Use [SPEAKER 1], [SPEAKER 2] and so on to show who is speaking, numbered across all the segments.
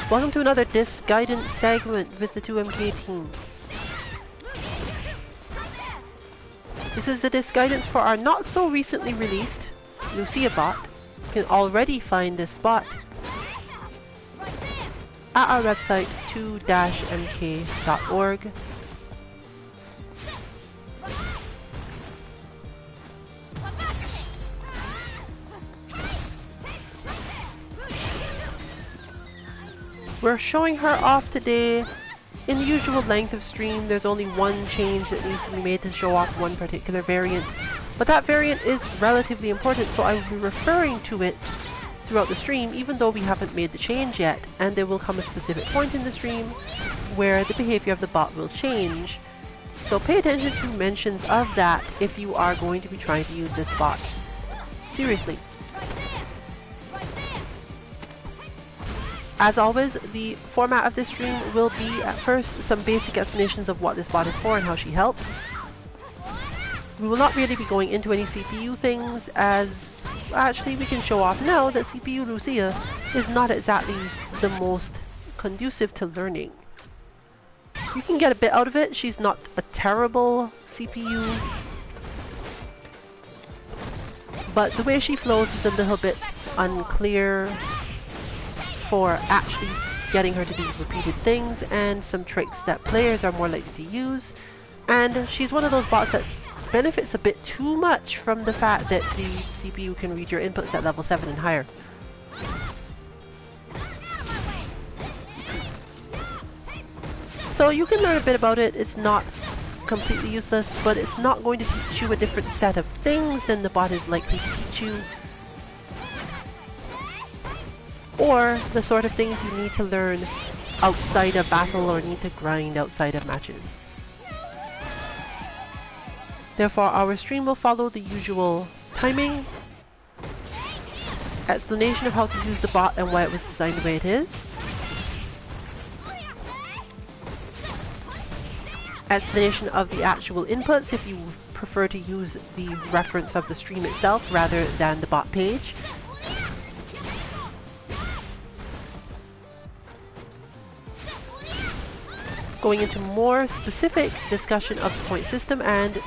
[SPEAKER 1] Welcome to another Disc Guidance segment with the 2MK team. This is the Disc Guidance for our not so recently released LuciaBot. You can already find this bot at our website 2-mk.org. We're showing her off today in the usual length of stream. There's only one change that needs to be made to show off one particular variant, but that variant is relatively important, so I will be referring to it throughout the stream even though we haven't made the change yet, and there will come a specific point in the stream where the behavior of the bot will change. So pay attention to mentions of that if you are going to be trying to use this bot seriously. As always, the format of this stream will be at first some basic explanations of what this bot is for and how she helps. We will not really be going into any CPU things, as actually we can show off now that CPU Lucia is not exactly the most conducive to learning. You can get a bit out of it. She's not a terrible CPU, but the way she flows is a little bit unclear for actually getting her to do repeated things and some tricks that players are more likely to use. And she's one of those bots that benefits a bit too much from the fact that the CPU can read your inputs at level 7 and higher. So you can learn a bit about it. It's not completely useless, but it's not going to teach you a different set of things than the bot is likely to teach you, or the sort of things you need to learn outside of battle or need to grind outside of matches. Therefore, our stream will follow the usual timing, explanation of how to use the bot and why it was designed the way it is, explanation of the actual inputs if you prefer to use the reference of the stream itself rather than the bot page, going into more specific discussion of the point system and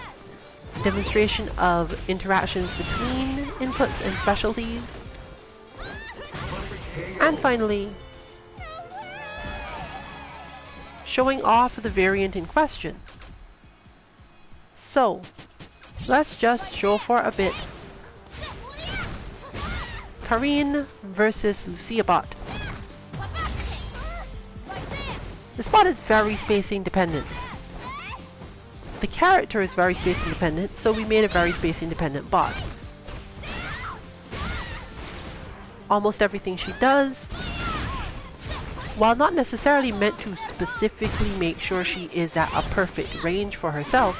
[SPEAKER 1] demonstration of interactions between inputs and specialties, and finally showing off the variant in question. So let's just show for a bit Karine versus LuciaBot. This bot is very spacing dependent. The character is very spacing dependent, so we made a very spacing dependent bot. Almost everything she does, while not necessarily meant to specifically make sure she is at a perfect range for herself,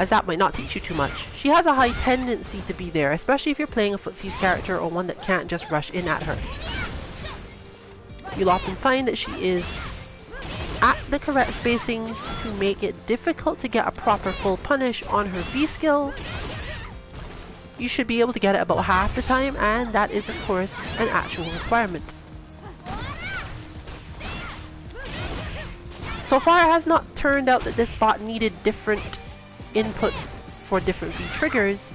[SPEAKER 1] as that might not teach you too much, she has a high tendency to be there, especially if you're playing a footsies character or one that can't just rush in at her. You'll often find that she is at the correct spacing to make it difficult to get a proper full punish on her V skill. You should be able to get it about half the time, and that is of course an actual requirement. So far it has not turned out that this bot needed different inputs for different V triggers,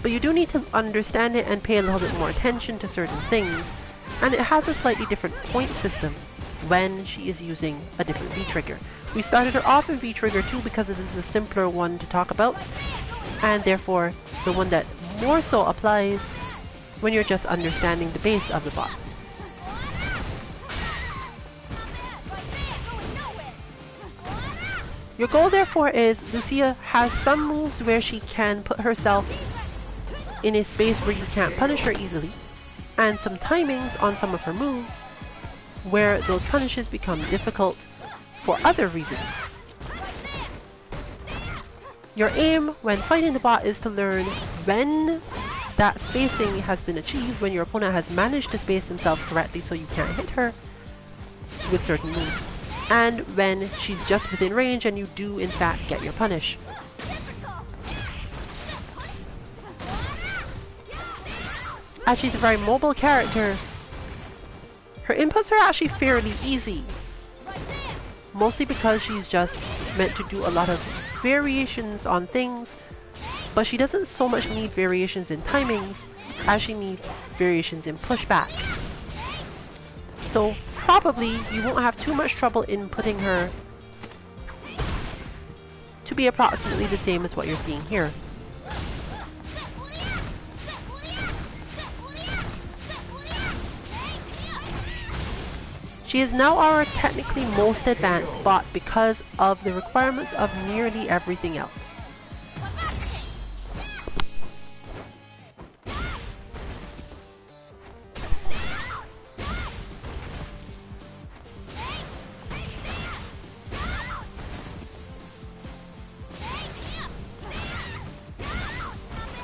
[SPEAKER 1] but you do need to understand it and pay a little bit more attention to certain things. And it has a slightly different point system when she is using a different V-trigger. We started her off in V-trigger 2 because it is the simpler one to talk about, and therefore the one that more so applies when you're just understanding the base of the bot. Your goal therefore is, Lucia has some moves where she can put herself in a space where you can't punish her easily, and some timings on some of her moves where those punishes become difficult for other reasons. Your aim when fighting the bot is to learn when that spacing has been achieved, when your opponent has managed to space themselves correctly so you can't hit her with certain moves, and when she's just within range and you do in fact get your punish. As she's a very mobile character, Her inputs are actually fairly easy, mostly because she's just meant to do a lot of variations on things, but she doesn't so much need variations in timings as she needs variations in pushback. So probably you won't have too much trouble inputting her to be approximately the same as what you're seeing here. She is now our technically most advanced bot because of the requirements of nearly everything else.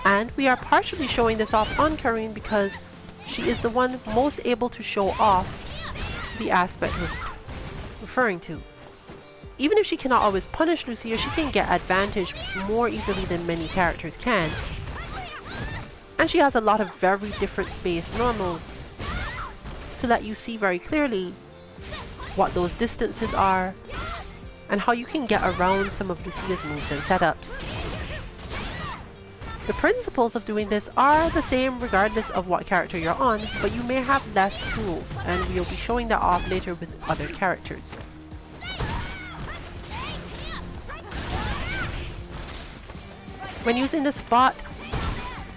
[SPEAKER 1] And we are partially showing this off on Karine because she is the one most able to show off the aspect we're referring to. Even if she cannot always punish Lucia, she can get advantage more easily than many characters can. And she has a lot of very different space normals to let you see very clearly what those distances are and how you can get around some of Lucia's moves and setups. The principles of doing this are the same regardless of what character you're on, but you may have less tools, and we'll be showing that off later with other characters. When using this bot,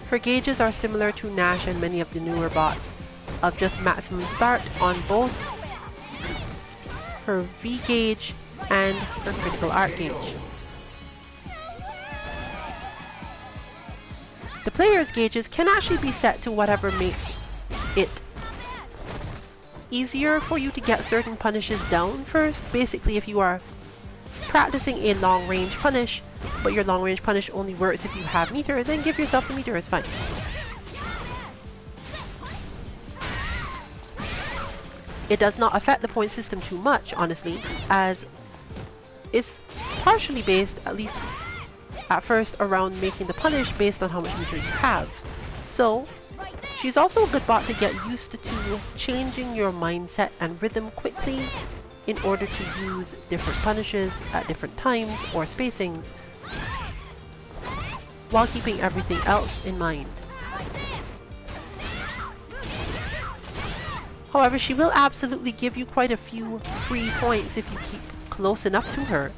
[SPEAKER 1] her gauges are similar to Nash and many of the newer bots, of just maximum start on both her V gauge and her critical art gauge. The player's gauges can actually be set to whatever makes it easier for you to get certain punishes down first. Basically, if you are practicing a long range punish, but your long range punish only works if you have meter, then give yourself the meter, it's fine. It does not affect the point system too much, honestly, as it's partially based, at least at first, around making the punish based on how much meter you have. So she's also a good bot to get used to changing your mindset and rhythm quickly in order to use different punishes at different times or spacings while keeping everything else in mind. However, she will absolutely give you quite a few free points if you keep close enough to her,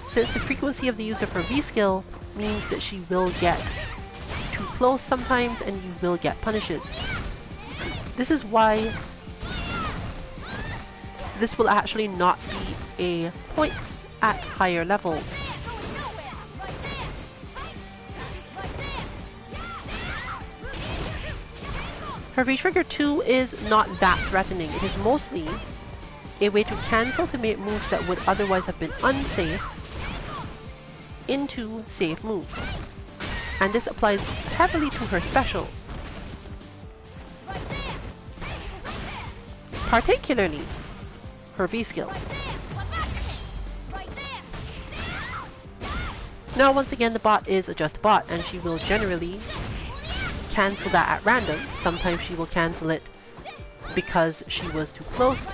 [SPEAKER 1] since the frequency of the use of her V skill means that she will get too close sometimes and you will get punishes. This is why this will actually not be a point at higher levels. Her V-Trigger 2 is not that threatening. It is mostly a way to cancel to make moves that would otherwise have been unsafe into safe moves, and this applies heavily to her specials, particularly her V skill. Now once again, the bot is just a bot, and she will generally cancel that at random. Sometimes she will cancel it because she was too close,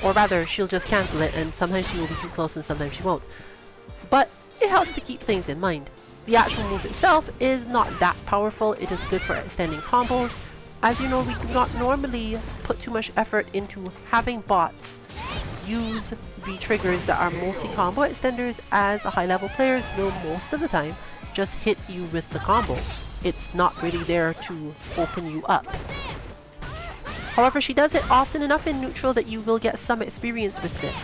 [SPEAKER 1] or rather she'll just cancel it, and sometimes she will be too close and sometimes she won't. But it helps to keep things in mind. The actual move itself is not that powerful. It is good for extending combos. As you know, we do not normally put too much effort into having bots use V-triggers that are mostly combo extenders, as the high level players will most of the time just hit you with the combo. It's not really there to open you up. However, she does it often enough in neutral that you will get some experience with this.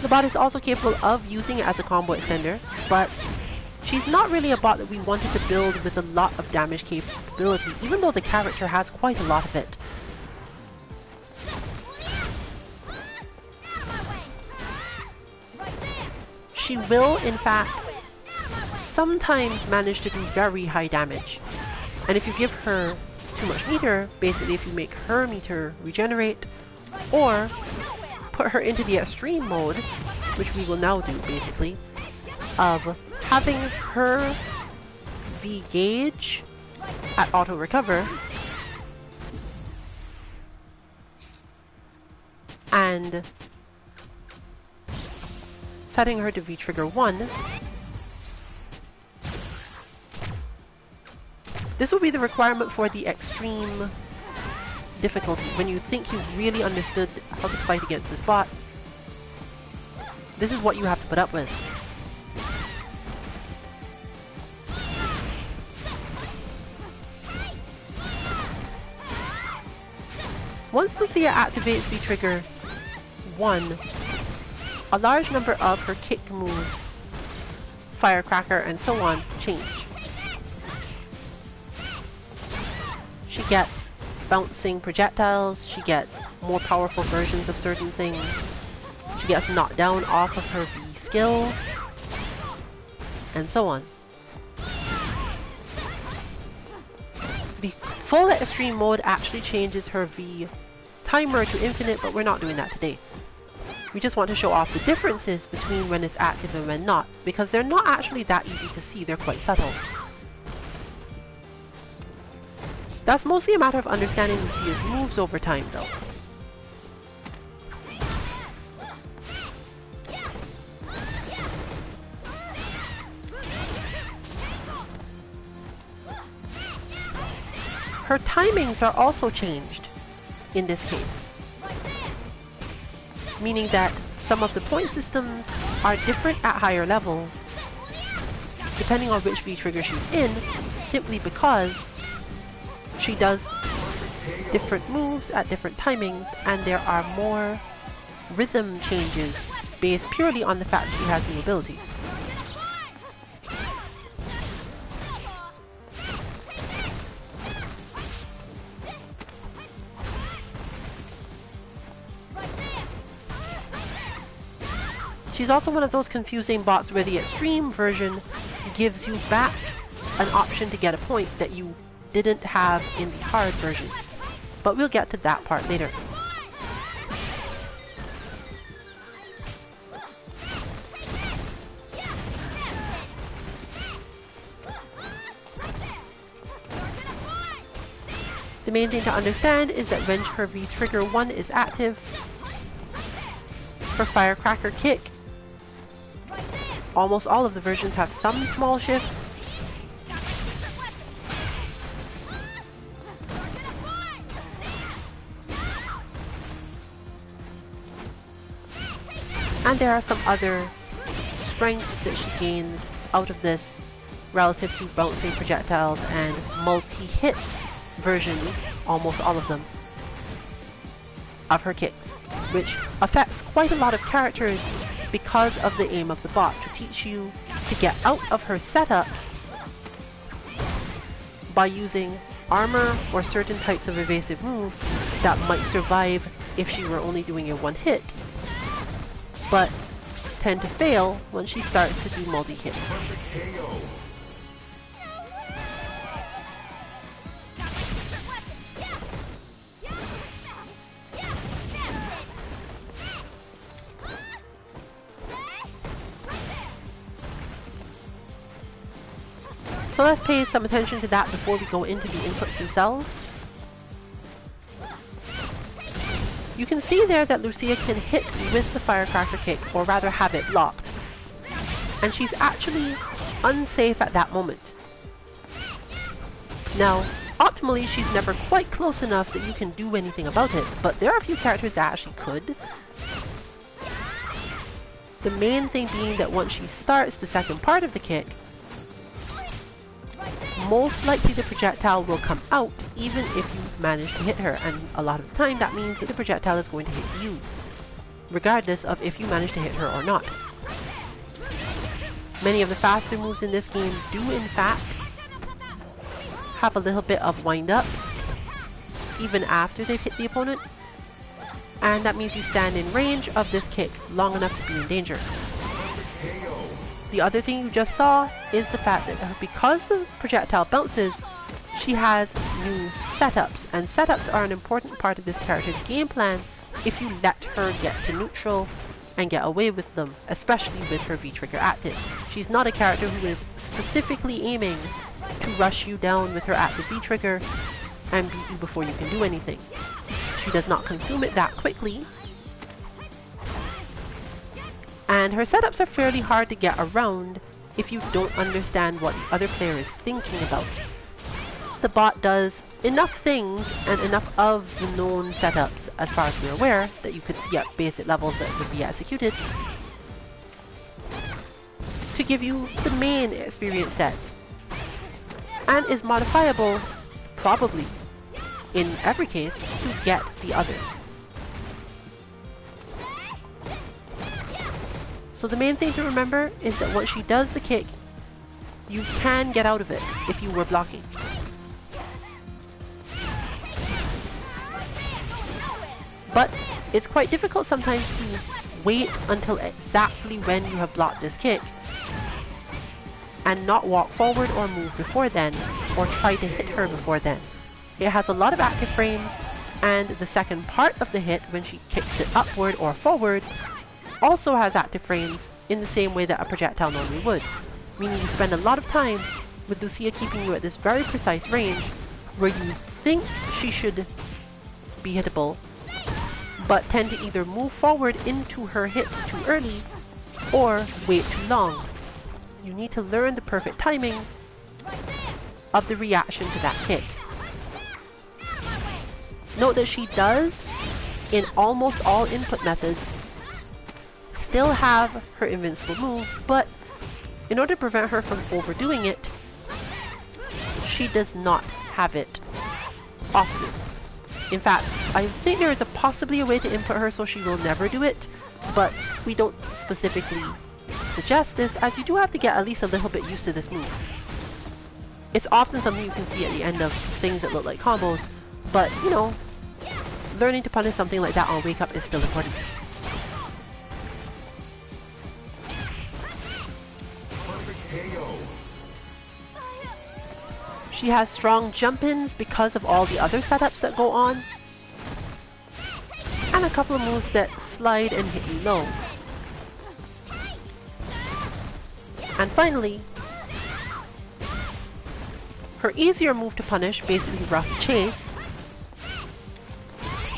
[SPEAKER 1] The bot is also capable of using it as a combo extender, but she's not really a bot that we wanted to build with a lot of damage capability, even though the character has quite a lot of it. She will, in fact, sometimes manage to do very high damage. And if you give her too much meter, basically if you make her meter regenerate, or put her into the extreme mode, which we will now do basically, of having her V gauge at auto recover and setting her to V-trigger 1, this will be the requirement for the extreme difficulty. When you think you've really understood how to fight against this bot, this is what you have to put up with. Once Lucia activates V-trigger 1, a large number of her kick moves, firecracker and so on, change. She gets bouncing projectiles, she gets more powerful versions of certain things, she gets knocked down off of her V skill, and so on. The full extreme mode actually changes her V timer to infinite, but we're not doing that today. We just want to show off the differences between when it's active and when not, because they're not actually that easy to see, they're quite subtle. That's mostly a matter of understanding Lucia's moves over time though. Her timings are also changed in this case, meaning that some of the point systems are different at higher levels depending on which V-trigger she's in, simply because she does different moves at different timings, and there are more rhythm changes based purely on the fact she has new abilities. She's also one of those confusing bots where the extreme version gives you back an option to get a point that you didn't have in the hard version. But we'll get to that part later. The main thing to understand is that when her V-trigger 1 is active, her firecracker kick, almost all of the versions have some small shift. And there are some other strengths that she gains out of this relative to bouncing projectiles and multi-hit versions, almost all of them, of her kicks, which affects quite a lot of characters because of the aim of the bot, to teach you to get out of her setups by using armor or certain types of evasive moves that might survive if she were only doing a one hit, but tend to fail when she starts to do multi-hits. So let's pay some attention to that before we go into the inputs themselves. You can see there that Lucia can hit with the firecracker kick, or rather have it blocked. And she's actually unsafe at that moment. Now, optimally she's never quite close enough that you can do anything about it, but there are a few characters that actually could. The main thing being that once she starts the second part of the kick, most likely the projectile will come out even if you manage to hit her, and a lot of the time that means that the projectile is going to hit you, regardless of if you manage to hit her or not. Many of the faster moves in this game do in fact have a little bit of wind up even after they've hit the opponent, and that means you stand in range of this kick long enough to be in danger. The other thing you just saw is the fact that because the projectile bounces, she has new setups, and setups are an important part of this character's game plan if you let her get to neutral and get away with them, especially with her V-trigger active. She's not a character who is specifically aiming to rush you down with her active B trigger and beat you before you can do anything. She does not consume it that quickly, and her setups are fairly hard to get around if you don't understand what the other player is thinking about. The bot does enough things and enough of the known setups, as far as we're aware, that you could see at basic levels that would be executed, to give you the main experience sets, and is modifiable, probably, in every case, to get the others. So the main thing to remember is that once she does the kick, you can get out of it if you were blocking. But it's quite difficult sometimes to wait until exactly when you have blocked this kick and not walk forward or move before then, or try to hit her before then. It has a lot of active frames, and the second part of the hit, when she kicks it upward or forward, also has active frames in the same way that a projectile normally would, meaning you spend a lot of time with Lucia keeping you at this very precise range where you think she should be hittable, but tend to either move forward into her hit too early or wait too long. You need to learn the perfect timing of the reaction to that kick. Note that she does, in almost all input methods, still have her invincible move, but in order to prevent her from overdoing it, she does not have it often. In fact, I think there is possibly a way to input her so she will never do it, but we don't specifically suggest this, as you do have to get at least a little bit used to this move. It's often something you can see at the end of things that look like combos, but you know, learning to punish something like that on wake up is still important. She has strong jump-ins because of all the other setups that go on, and a couple of moves that slide and hit you low. And finally, her easier move to punish, basically rough chase,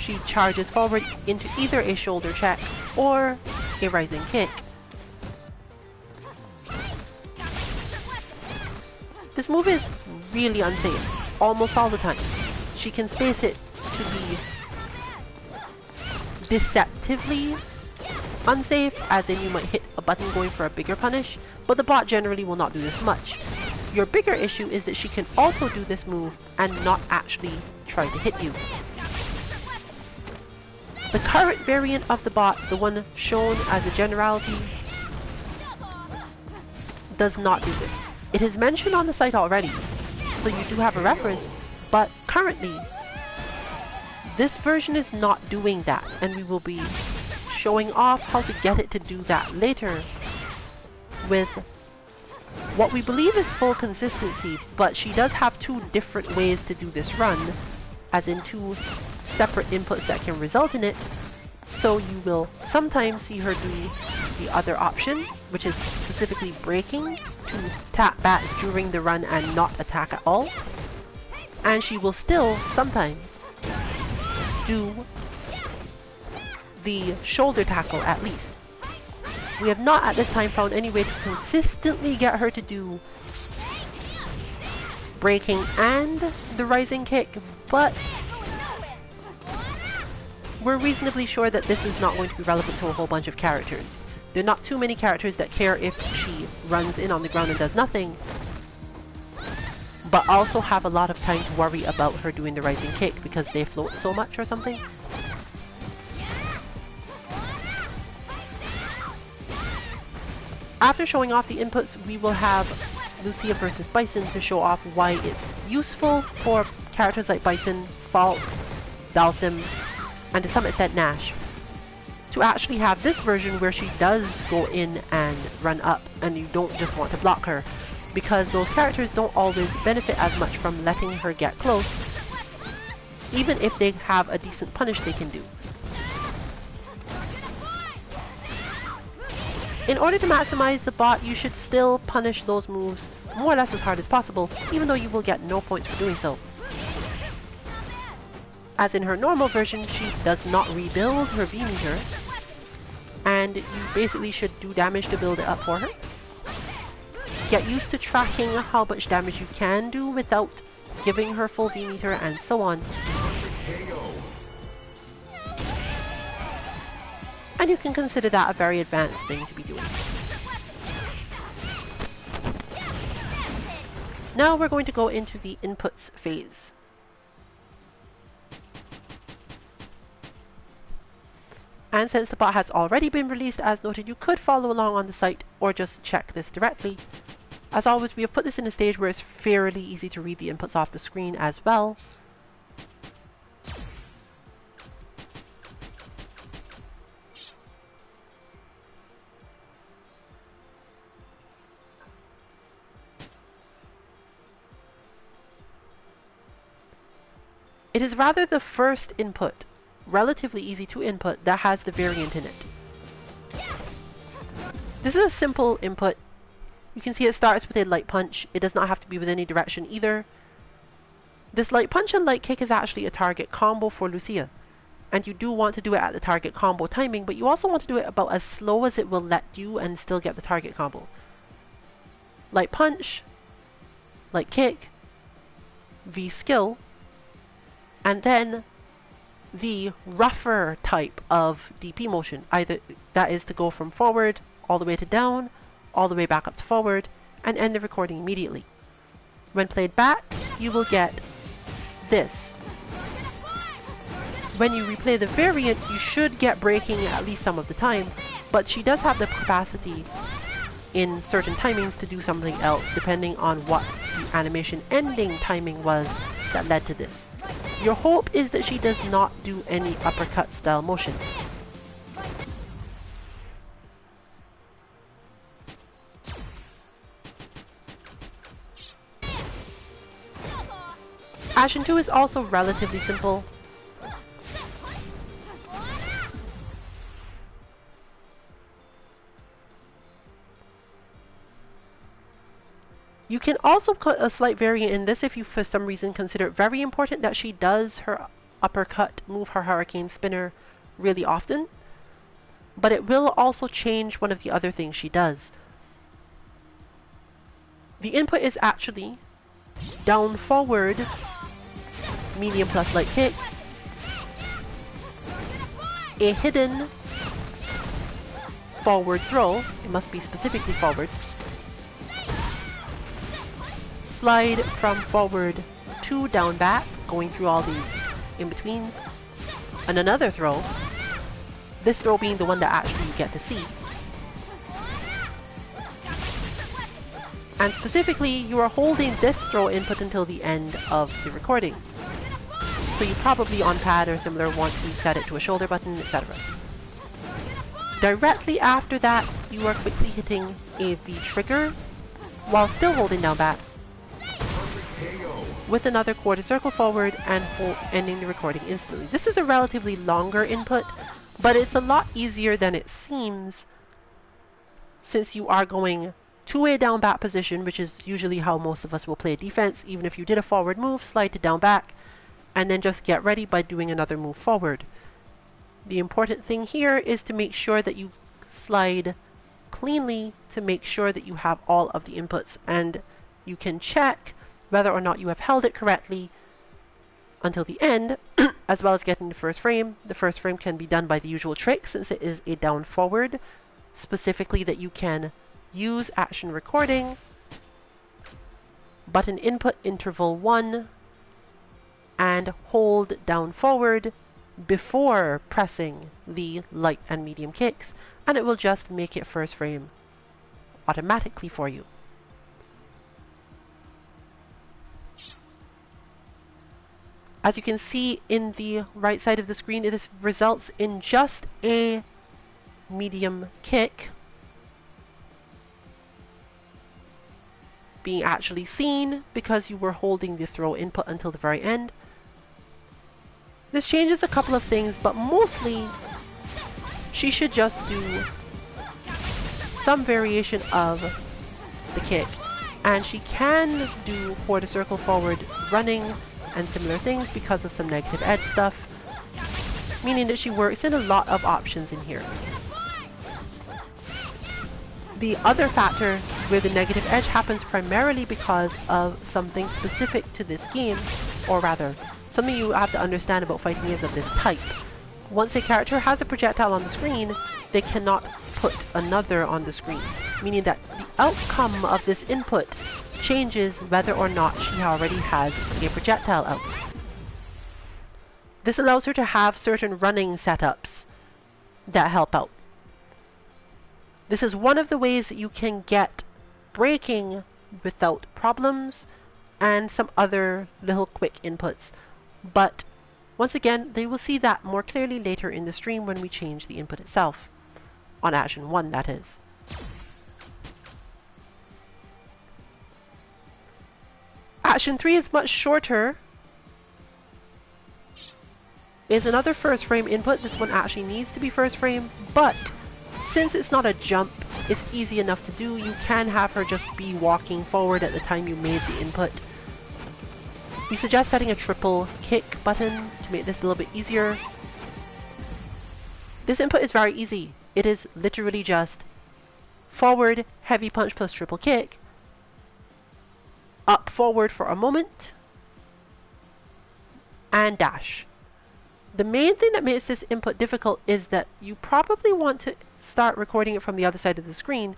[SPEAKER 1] she charges forward into either a shoulder check or a rising kick. This move is really unsafe, almost all the time. She can space it to be deceptively unsafe, as in you might hit a button going for a bigger punish, but the bot generally will not do this much. Your bigger issue is that she can also do this move and not actually try to hit you. The current variant of the bot, the one shown as a generality, does not do this. It is mentioned on the site already, so you do have a reference, but currently, this version is not doing that, and we will be showing off how to get it to do that later with what we believe is full consistency, but she does have two different ways to do this run, as in two separate inputs that can result in it, so you will sometimes see her do the other option, which is specifically breaking to tap back during the run and not attack at all, and she will still sometimes do the shoulder tackle at least. We have not at this time found any way to consistently get her to do breaking and the rising kick, but we're reasonably sure that this is not going to be relevant to a whole bunch of characters. There are not too many characters that care if she runs in on the ground and does nothing, but also have a lot of time to worry about her doing the rising kick because they float so much or something. After showing off the inputs, we will have Lucia versus Bison to show off why it's useful for characters like Bison, Falk, Dalsim, and to some extent Nash, to actually have this version where she does go in and run up and you don't just want to block her, because those characters don't always benefit as much from letting her get close, even if they have a decent punish they can do. In order to maximize the bot, you should still punish those moves more or less as hard as possible, even though you will get no points for doing so. As in her normal version, she does not rebuild her V-meter, and you basically should do damage to build it up for her. Get used to tracking how much damage you can do without giving her full V-meter and so on. And you can consider that a very advanced thing to be doing. Now we're going to go into the inputs phase. And since the bot has already been released as noted, you could follow along on the site or just check this directly. As always, we have put this in a stage where it's fairly easy to read the inputs off the screen as well. It is rather the first input, relatively easy to input, that has the variant in it. This is a simple input. You can see it starts with a light punch. It does not have to be with any direction either. This light punch and light kick is actually a target combo for Lucia. And you do want to do it at the target combo timing, but you also want to do it about as slow as it will let you and still get the target combo. Light punch, light kick, V skill, and then the rougher type of DP motion, either that is to go from forward all the way to down, all the way back up to forward, and end the recording immediately. When played back, you will get this. When you replay the variant, you should get breaking at least some of the time, but she does have the capacity in certain timings to do something else, depending on what the animation ending timing was that led to this. Your hope is that she does not do any uppercut style motions. Action 2 is also relatively simple. You can also put a slight variant in this if you for some reason consider it very important that she does her uppercut move, her hurricane spinner, really often. But it will also change one of the other things she does. The input is actually down forward, medium plus light kick, a hidden forward throw, it must be specifically forward, slide from forward to down back, going through all the in-betweens, and another throw, this throw being the one that actually you get to see. And specifically, you are holding this throw input until the end of the recording. So you probably on pad or similar want to set it to a shoulder button, etc. Directly after that, you are quickly hitting a V trigger while still holding down back with another quarter circle forward and ending the recording instantly. This is a relatively longer input, but it's a lot easier than it seems since you are going to a down back position, which is usually how most of us will play defense. Even if you did a forward move, slide to down back, and then just get ready by doing another move forward. The important thing here is to make sure that you slide cleanly to make sure that you have all of the inputs, and you can check whether or not you have held it correctly until the end, as well as getting the first frame. The first frame can be done by the usual trick since it is a down forward, specifically that you can use action recording, button input interval 1, and hold down forward before pressing the light and medium kicks, and it will just make it first frame automatically for you. As you can see in the right side of the screen, this results in just a medium kick being actually seen because you were holding the throw input until the very end. This changes a couple of things, but mostly she should just do some variation of the kick And she can do forward circle forward running and similar things because of some negative edge stuff, meaning that she works in a lot of options in here. The other factor where the negative edge happens primarily because of something specific to this game, or rather, something you have to understand about fighting games of this type. Once a character has a projectile on the screen, they cannot put another on the screen, meaning that the outcome of this input changes whether or not she already has a projectile out. This allows her to have certain running setups that help out. This is one of the ways that you can get braking without problems and some other little quick inputs. But once again, they will see that more clearly later in the stream when we change the input itself. On Action 1, that is. Action 3 is much shorter. Is another first frame input. This one actually needs to be first frame, but since it's not a jump, it's easy enough to do. You can have her just be walking forward at the time you made the input. We suggest setting a triple kick button to make this a little bit easier. This input is very easy. It is literally just forward, heavy punch plus triple kick, up forward for a moment, and dash. The main thing that makes this input difficult is that you probably want to start recording it from the other side of the screen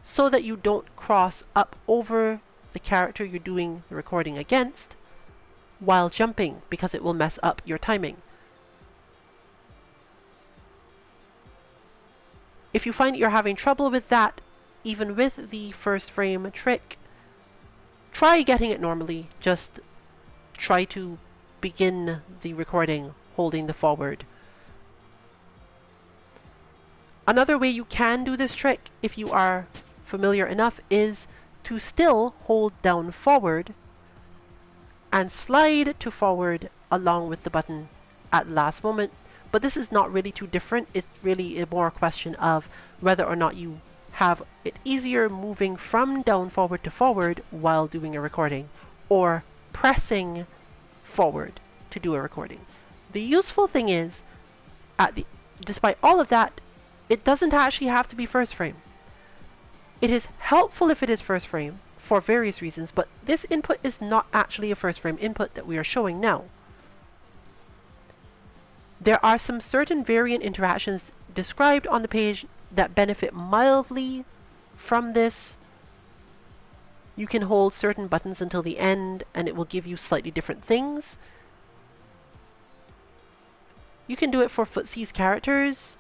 [SPEAKER 1] so that you don't cross up over the character you're doing the recording against while jumping, because it will mess up your timing. If you find you're having trouble with that, even with the first frame trick, try getting it normally. Just try to begin the recording holding the forward. Another way you can do this trick, if you are familiar enough, is to still hold down forward and slide to forward along with the button at the last moment. But this is not really too different. It's really a more question of whether or not you have it easier moving from down forward to forward while doing a recording, or pressing forward to do a recording. The useful thing is, despite all of that, it doesn't actually have to be first frame. It is helpful if it is first frame for various reasons, but this input is not actually a first frame input that we are showing now. There are some certain variant interactions described on the page that benefit mildly from this. You can hold certain buttons until the end and it will give you slightly different things. You can do it for Footsie's characters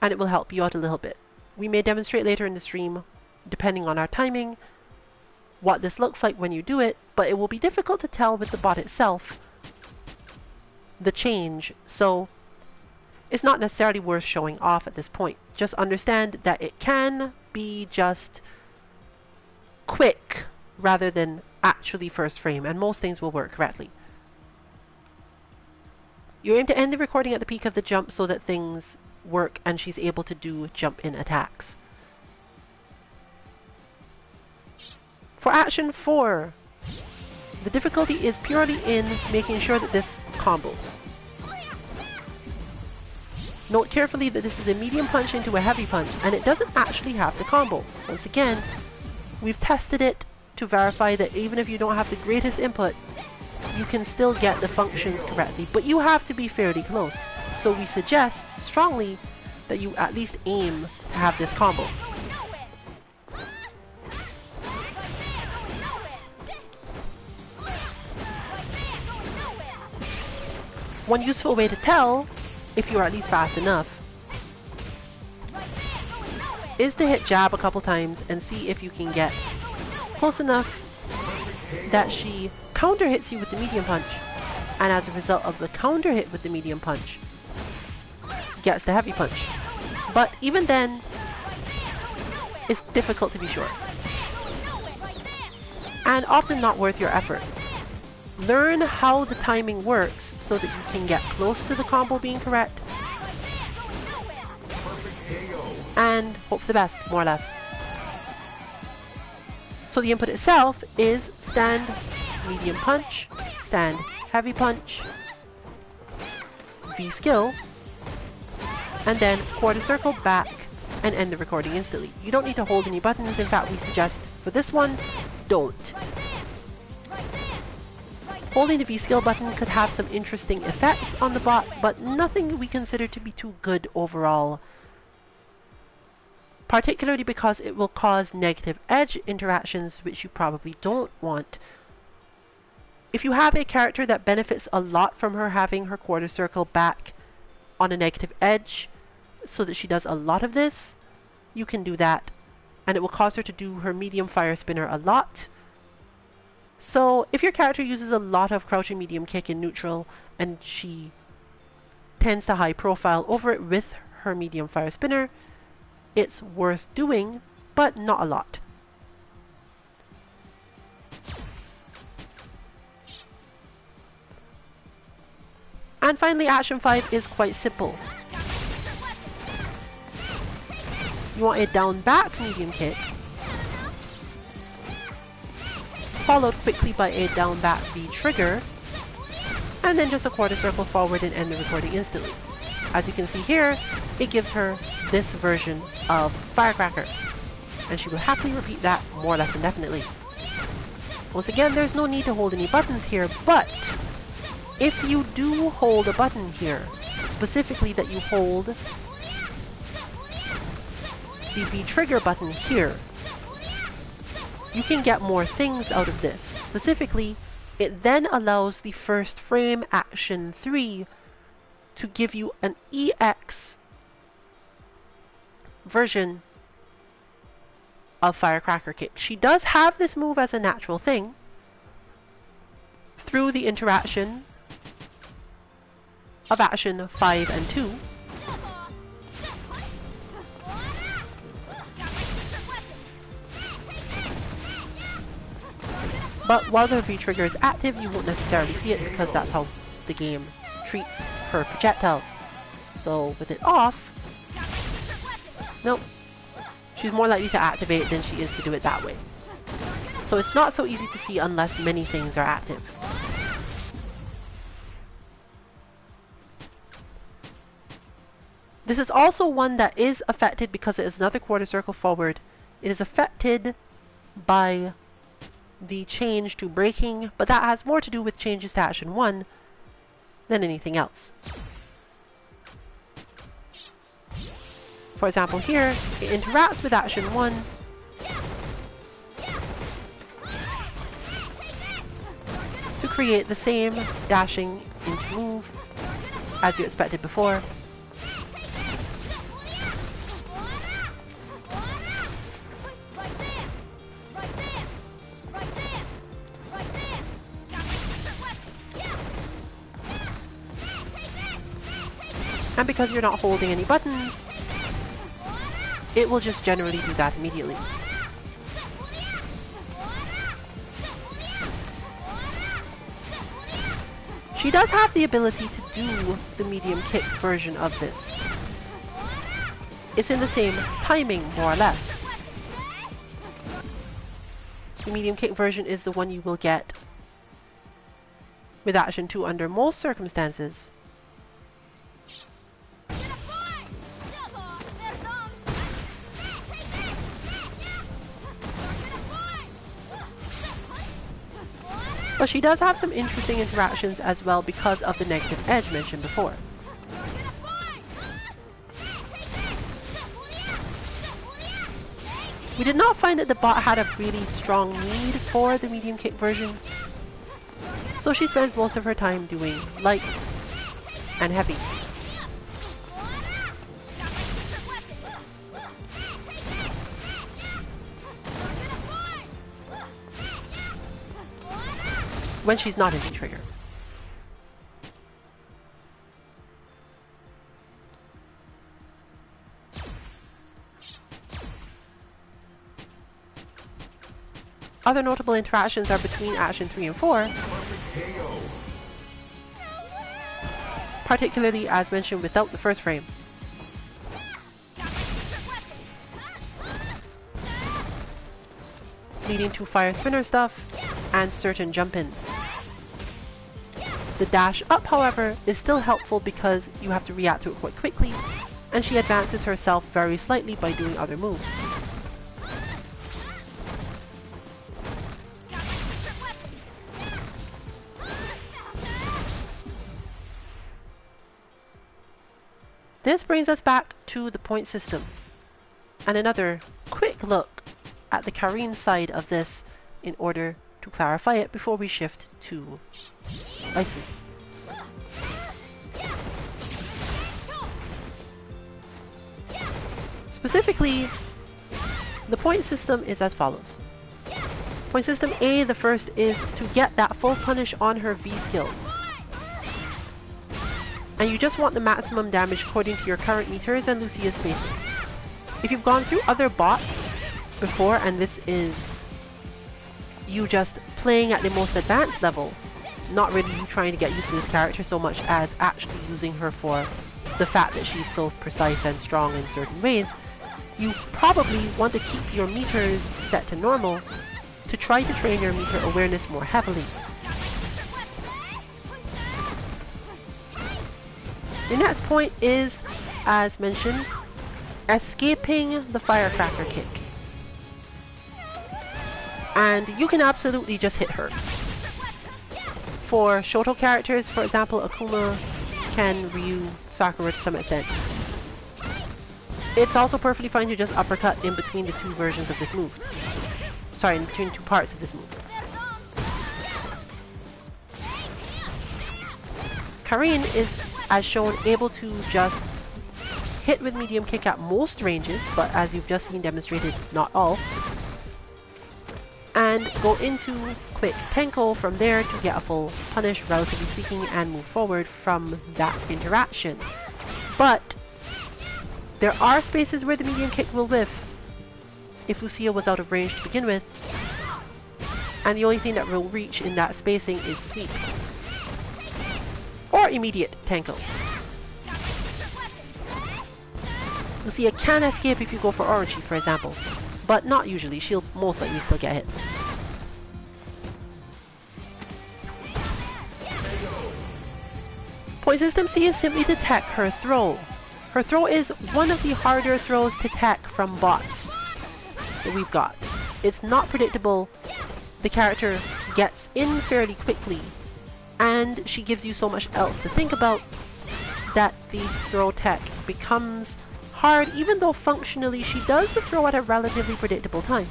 [SPEAKER 1] and it will help you out a little bit. We may demonstrate later in the stream, depending on our timing, what this looks like when you do it, but it will be difficult to tell with the bot itself the change, so it's not necessarily worth showing off at this point. Just understand that it can be just quick rather than actually first frame, and most things will work correctly. You aim to end the recording at the peak of the jump so that things work and she's able to do jump-in attacks. For Action 4, the difficulty is purely in making sure that this combos. Note carefully that this is a medium punch into a heavy punch, and it doesn't actually have to combo. Once again, we've tested it to verify that even if you don't have the greatest input, you can still get the functions correctly, but you have to be fairly close. So we suggest strongly that you at least aim to have this combo. One useful way to tell if you are at least fast enough is to hit jab a couple times and see if you can get close enough that she counter hits you with the medium punch, and as a result of the counter hit with the medium punch gets the heavy punch. But even then, it's difficult to be sure, and often not worth your effort. Learn how the timing works so that you can get close to the combo being correct, and hope for the best, more or less. So the input itself is stand, medium punch, stand, heavy punch, V skill, and then quarter circle back and end the recording instantly. You don't need to hold any buttons. In fact, we suggest for this one, don't. Holding the V skill button could have some interesting effects on the bot, but nothing we consider to be too good overall. Particularly because it will cause negative edge interactions, which you probably don't want. If you have a character that benefits a lot from her having her quarter circle back on a negative edge, so that she does a lot of this, you can do that. And it will cause her to do her medium fire spinner a lot. So if your character uses a lot of crouching medium kick in neutral, and she tends to high profile over it with her medium fire spinner, it's worth doing, but not a lot. And finally, Action 5 is quite simple. You want a down back medium kick, followed quickly by a down back V trigger, and then just a quarter circle forward and end the recording instantly. As you can see here, it gives her this version of Firecracker, and she will happily repeat that more or less indefinitely. Once again, there's no need to hold any buttons here, but if you do hold a button here, specifically that you hold the V trigger button here, you can get more things out of this. Specifically, it then allows the first frame Action 3 to give you an EX version of Firecracker Kick. She does have this move as a natural thing through the interaction of Action 5 and 2. But while the V-trigger is active, you won't necessarily see it because that's how the game treats her projectiles. So with it off, nope, she's more likely to activate it than she is to do it that way. So it's not so easy to see unless many things are active. This is also one that is affected because it is another quarter circle forward. It is affected by the change to braking, but that has more to do with changes to Action 1 than anything else. For example here, it interacts with Action 1 to create the same dashing into move as you expected before. And because you're not holding any buttons, it will just generally do that immediately. She does have the ability to do the medium kick version of this. It's in the same timing, more or less. The medium kick version is the one you will get with Action 2 under most circumstances. But she does have some interesting interactions as well because of the negative edge mentioned before. We did not find that the bot had a really strong need for the medium kick version, so she spends most of her time doing light and heavy. When she's not in the trigger. Other notable interactions are between Action 3 and 4, particularly as mentioned without the first frame. leading to fire spinner stuff and certain jump-ins. The dash up, however, is still helpful because you have to react to it quite quickly, and she advances herself very slightly by doing other moves. This brings us back to the point system, and another quick look at the Karin side of this in order to clarify it before we shift to Bison. Specifically, the point system is as follows. Point system A, the first is to get that full punish on her V skill. And you just want the maximum damage according to your current meters and Lucia's spacing. If you've gone through other bots before, and this is you just playing at the most advanced level, not really you trying to get used to this character so much as actually using her for the fact that she's so precise and strong in certain ways, you probably want to keep your meters set to normal to try to train your meter awareness more heavily. Your next point is, as mentioned, escaping the firecracker kick. And you can absolutely just hit her. For Shoto characters, for example, Akuma, Ken, Ryu, Sakura to some extent, it's also perfectly fine to just uppercut in between the two versions of this move. Sorry, in between two parts of this move. Karin is, as shown, able to just hit with medium kick at most ranges, but as you've just seen demonstrated, not all. And go into quick Tenko from there to get a full punish, relatively speaking, and move forward from that interaction. But there are spaces where the medium kick will whiff if Lucia was out of range to begin with, and the only thing that will reach in that spacing is sweep. Or immediate Tenko. Lucia can escape if you go for Orochi, for example, but not usually. She'll most likely still get hit. Point system C is simply to tech her throw. Her throw is one of the harder throws to tech from bots that we've got. It's not predictable. The character gets in fairly quickly, and she gives you so much else to think about that the throw tech becomes hard, even though functionally she does the throw at a relatively predictable time.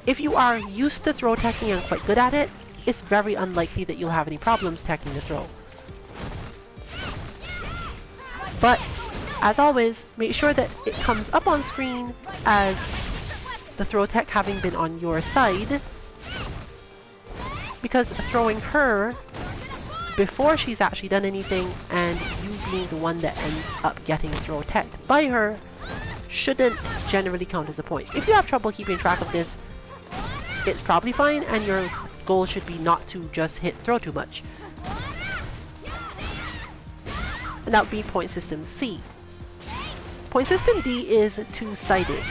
[SPEAKER 1] If you are used to throw teching and quite good at it, it's very unlikely that you'll have any problems teching the throw. But, as always, make sure that it comes up on screen as the throw tech having been on your side, because throwing her before she's actually done anything and you being the one that ends up getting throw teched by her shouldn't generally count as a point. If you have trouble keeping track of this, it's probably fine, and your goal should be not to just hit throw too much. And that would be point system C. Point system D is two-sided.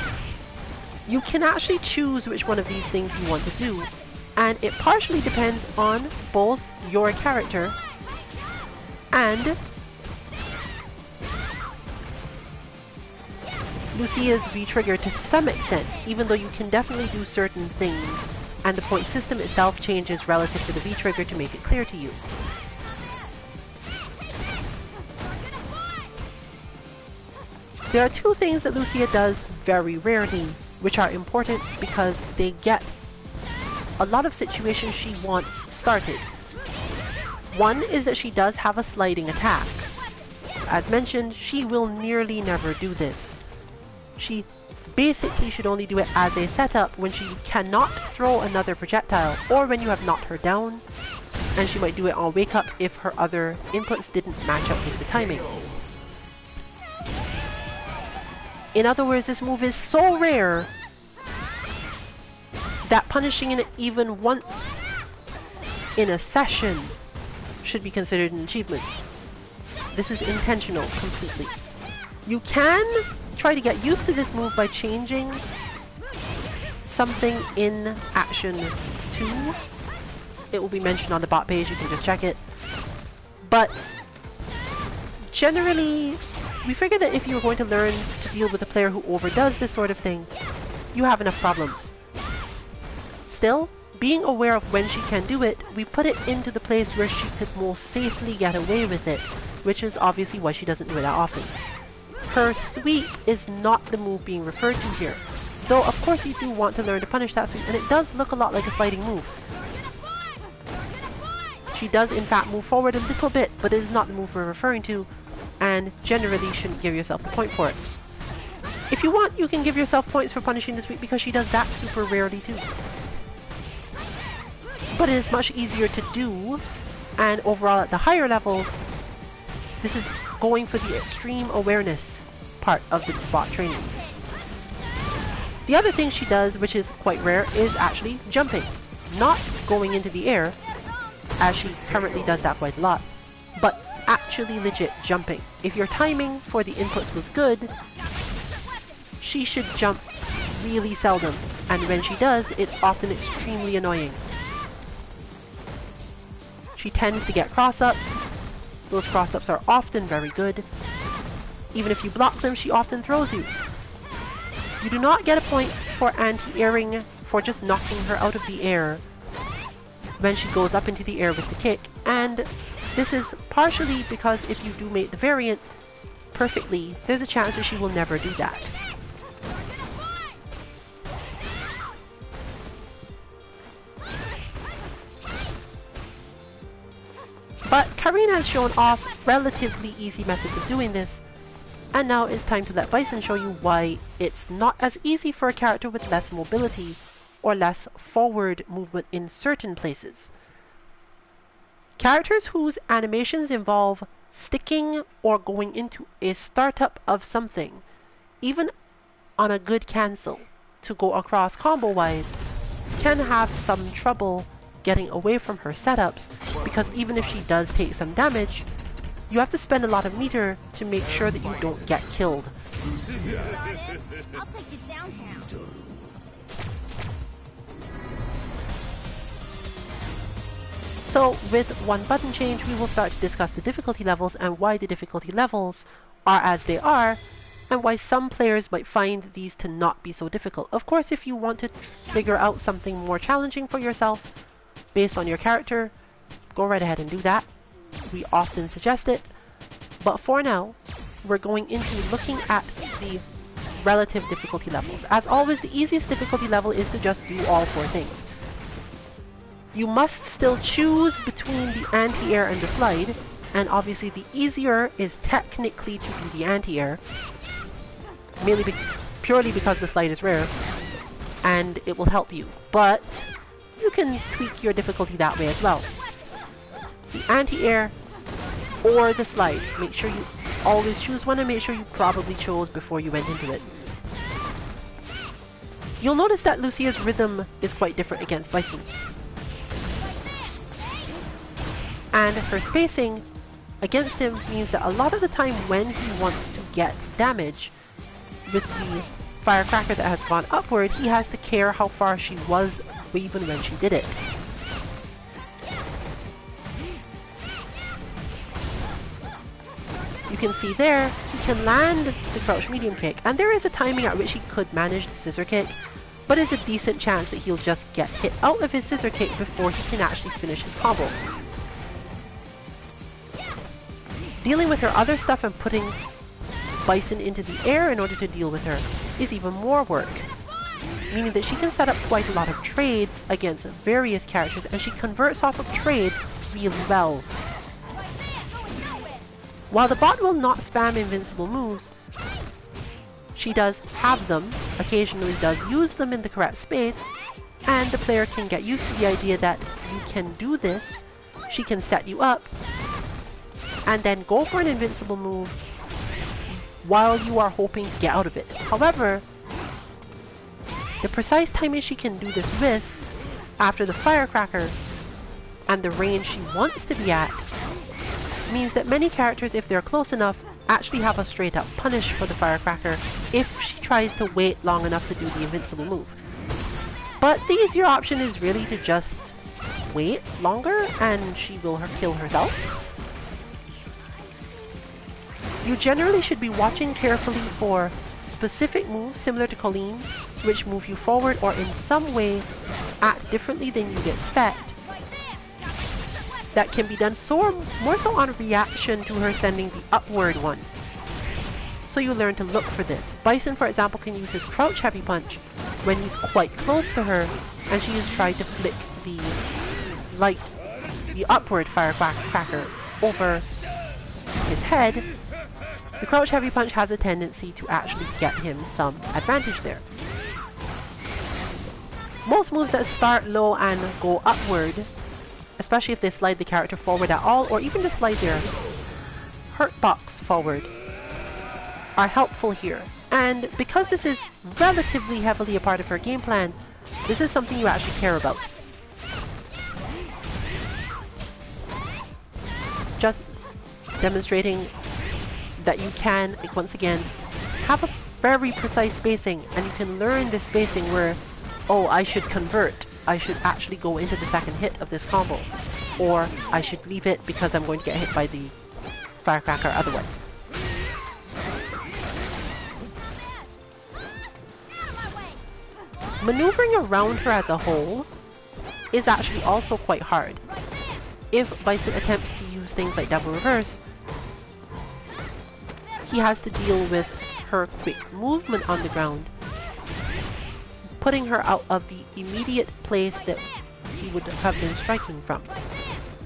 [SPEAKER 1] You can actually choose which one of these things you want to do, and it partially depends on both your character and Lucia's V-trigger to some extent, even though you can definitely do certain things, and the point system itself changes relative to the V-trigger to make it clear to you. There are two things that Lucia does very rarely, which are important because they get a lot of situations she wants started. One is that she does have a sliding attack. As mentioned, she will nearly never do this. She basically should only do it as a setup when she cannot throw another projectile, or when you have knocked her down, and she might do it on wake up if her other inputs didn't match up with the timing. In other words, this move is so rare that punishing it even once in a session should be considered an achievement. This is intentional completely. You can try to get used to this move by changing something in Action 2. It will be mentioned on the bot page, you can just check it. But generally, we figure that if you're going to learn to deal with a player who overdoes this sort of thing, you have enough problems. Still, being aware of when she can do it, we put it into the place where she could most safely get away with it, which is obviously why she doesn't do it that often. Her sweep is not the move being referred to here, though of course you do want to learn to punish that sweep, and it does look a lot like a sliding move. She does in fact move forward a little bit, but it is not the move we're referring to, and generally shouldn't give yourself the point for it. If you want, you can give yourself points for punishing the sweep because she does that super rarely too. But it is much easier to do, and overall at the higher levels, this is going for the extreme awareness part of the bot training. The other thing she does, which is quite rare, is actually jumping. Not going into the air, as she currently does that quite a lot, but actually legit jumping. If your timing for the inputs was good, she should jump really seldom, and when she does, it's often extremely annoying. She tends to get cross-ups. Those cross-ups are often very good. Even if you block them, she often throws you. You do not get a point for anti-airing for just knocking her out of the air when she goes up into the air with the kick, and this is partially because if you do make the variant perfectly, there's a chance that she will never do that. But Karina has shown off relatively easy methods of doing this, and now it's time to let Bison show you why it's not as easy for a character with less mobility or less forward movement in certain places. Characters whose animations involve sticking or going into a startup of something, even on a good cancel to go across combo-wise, can have some trouble getting away from her setups, because even if she does take some damage, you have to spend a lot of meter to make sure that you don't get killed.
[SPEAKER 2] I'll take you downtown.
[SPEAKER 1] So with one button change, we will start to discuss the difficulty levels and why the difficulty levels are as they are, and why some players might find these to not be so difficult. Of course, if you want to figure out something more challenging for yourself based on your character, go right ahead and do that. We often suggest it, but for now, we're going into looking at the relative difficulty levels. As always, the easiest difficulty level is to just do all four things. You must still choose between the anti-air and the slide, and obviously the easier is technically to do the anti-air, purely because the slide is rare, and it will help you. But you can tweak your difficulty that way as well. The anti-air or the slide. Make sure you always choose one, and make sure you probably chose before you went into it. You'll notice that Lucia's rhythm is quite different against Bison. And her spacing against him means that a lot of the time when he wants to get damage with the firecracker that has gone upward, he has to care how far she was even when she did it. You can see there, he can land the crouch medium kick, and there is a timing at which he could manage the scissor kick, but it's a decent chance that he'll just get hit out of his scissor kick before he can actually finish his combo. Dealing with her other stuff and putting Bison into the air in order to deal with her is even more work, meaning that she can set up quite a lot of trades against various characters, and she converts off of trades really well. While the bot will not spam invincible moves, she does have them, occasionally does use them in the correct space, and the player can get used to the idea that you can do this, she can set you up, and then go for an invincible move while you are hoping to get out of it. However, the precise timing she can do this with, after the firecracker, and the range she wants to be at, means that many characters, if they're close enough, actually have a straight up punish for the firecracker if she tries to wait long enough to do the invincible move. But the easier option is really to just wait longer and she will kill herself. You generally should be watching carefully for specific moves similar to Colleen, which move you forward or in some way act differently than you'd expect. That can be done more so on reaction to her sending the upward one. So you learn to look for this. Bison, for example, can use his crouch heavy punch when he's quite close to her and she is trying to flick the upward firecracker over his head. The crouch heavy punch has a tendency to actually get him some advantage there. Most moves that start low and go upward, especially if they slide the character forward at all, or even just slide their hurt box forward, are helpful here. And because this is relatively heavily a part of her game plan, this is something you actually care about. Just demonstrating that you can, once again, have a very precise spacing, and you can learn this spacing where, oh, I should convert. I should actually go into the second hit of this combo. Or I should leave it because I'm going to get hit by the firecracker otherwise. Maneuvering around her as a whole is actually also quite hard. If Bison attempts to use things like double reverse, he has to deal with her quick movement on the ground, putting her out of the immediate place that he would have been striking from.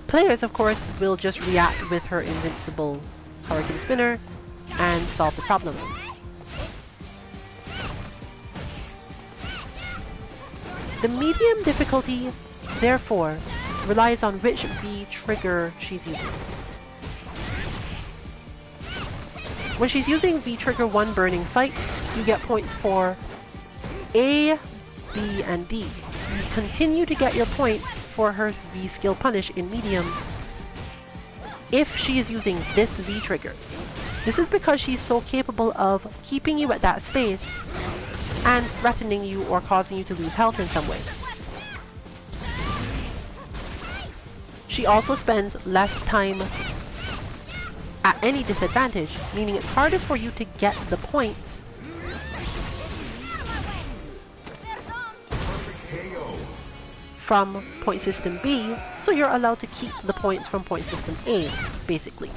[SPEAKER 1] Players, of course, will just react with her invincible Hurricane Spinner and solve the problem. The medium difficulty, therefore, relies on which V trigger she's using. When she's using V trigger 1 Burning Fight, you get points for A, B, and D. You continue to get your points for her V skill Punish in medium if she is using this V trigger. This is because she's so capable of keeping you at that space and threatening you or causing you to lose health in some way. She also spends less time at any disadvantage, meaning it's harder for you to get the points from point system B, so you're allowed to keep the points from point system A, basically.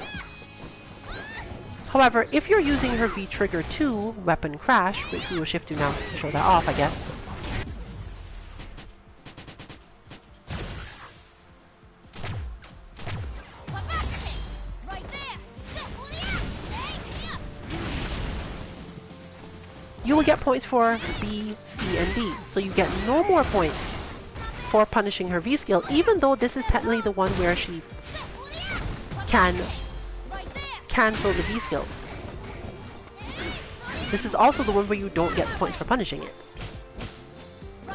[SPEAKER 1] However, if you're using her V trigger 2, Weapon Crash, which we will shift to now to show that off, I guess, you will get points for B, C, and D, so you get no more points for punishing her V skill, even though this is technically the one where she can cancel the V skill. This is also the one where you don't get points for punishing it.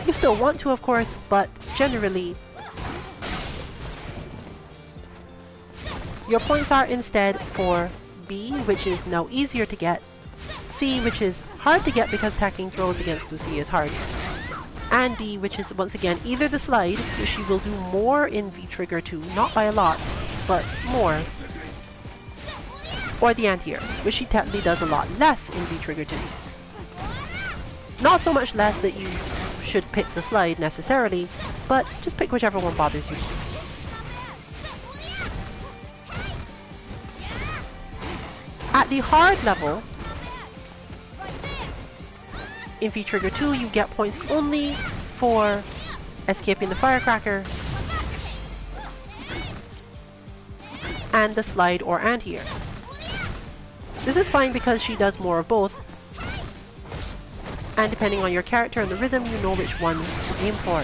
[SPEAKER 1] You still want to, of course, but generally your points are instead for B, which is now easier to get, C, which is hard to get because tacking throws against Lucia is hard, and D, which is once again either the slide, which she will do more in V trigger 2, not by a lot, but more, or the anti-air, which she technically does a lot less in V trigger 2. Not so much less that you should pick the slide necessarily, but just pick whichever one bothers you. At the hard level, in V trigger 2 you get points only for escaping the firecracker and the slide or anti-air. This is fine because she does more of both, and depending on your character and the rhythm, you know which one to aim for.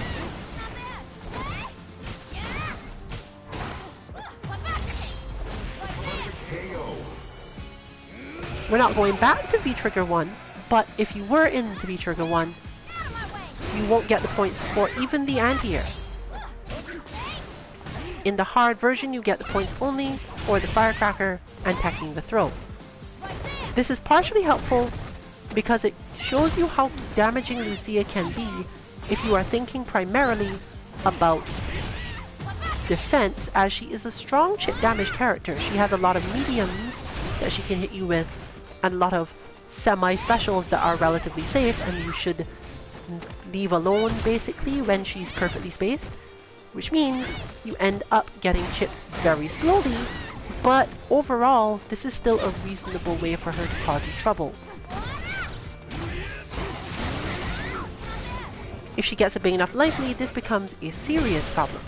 [SPEAKER 1] We're not going back to V trigger 1, but if you were in the V trigger 1, you won't get the points for even the anti-air. In the hard version, you get the points only for the firecracker and tacking the throw. This is partially helpful because it shows you how damaging Lucia can be if you are thinking primarily about defense, as she is a strong chip damage character. She has a lot of mediums that she can hit you with, and a lot of semi-specials that are relatively safe, and you should leave alone basically when she's perfectly spaced, which means you end up getting chipped very slowly, but overall this is still a reasonable way for her to cause you trouble. If she gets a big enough life lead, this becomes a serious problem.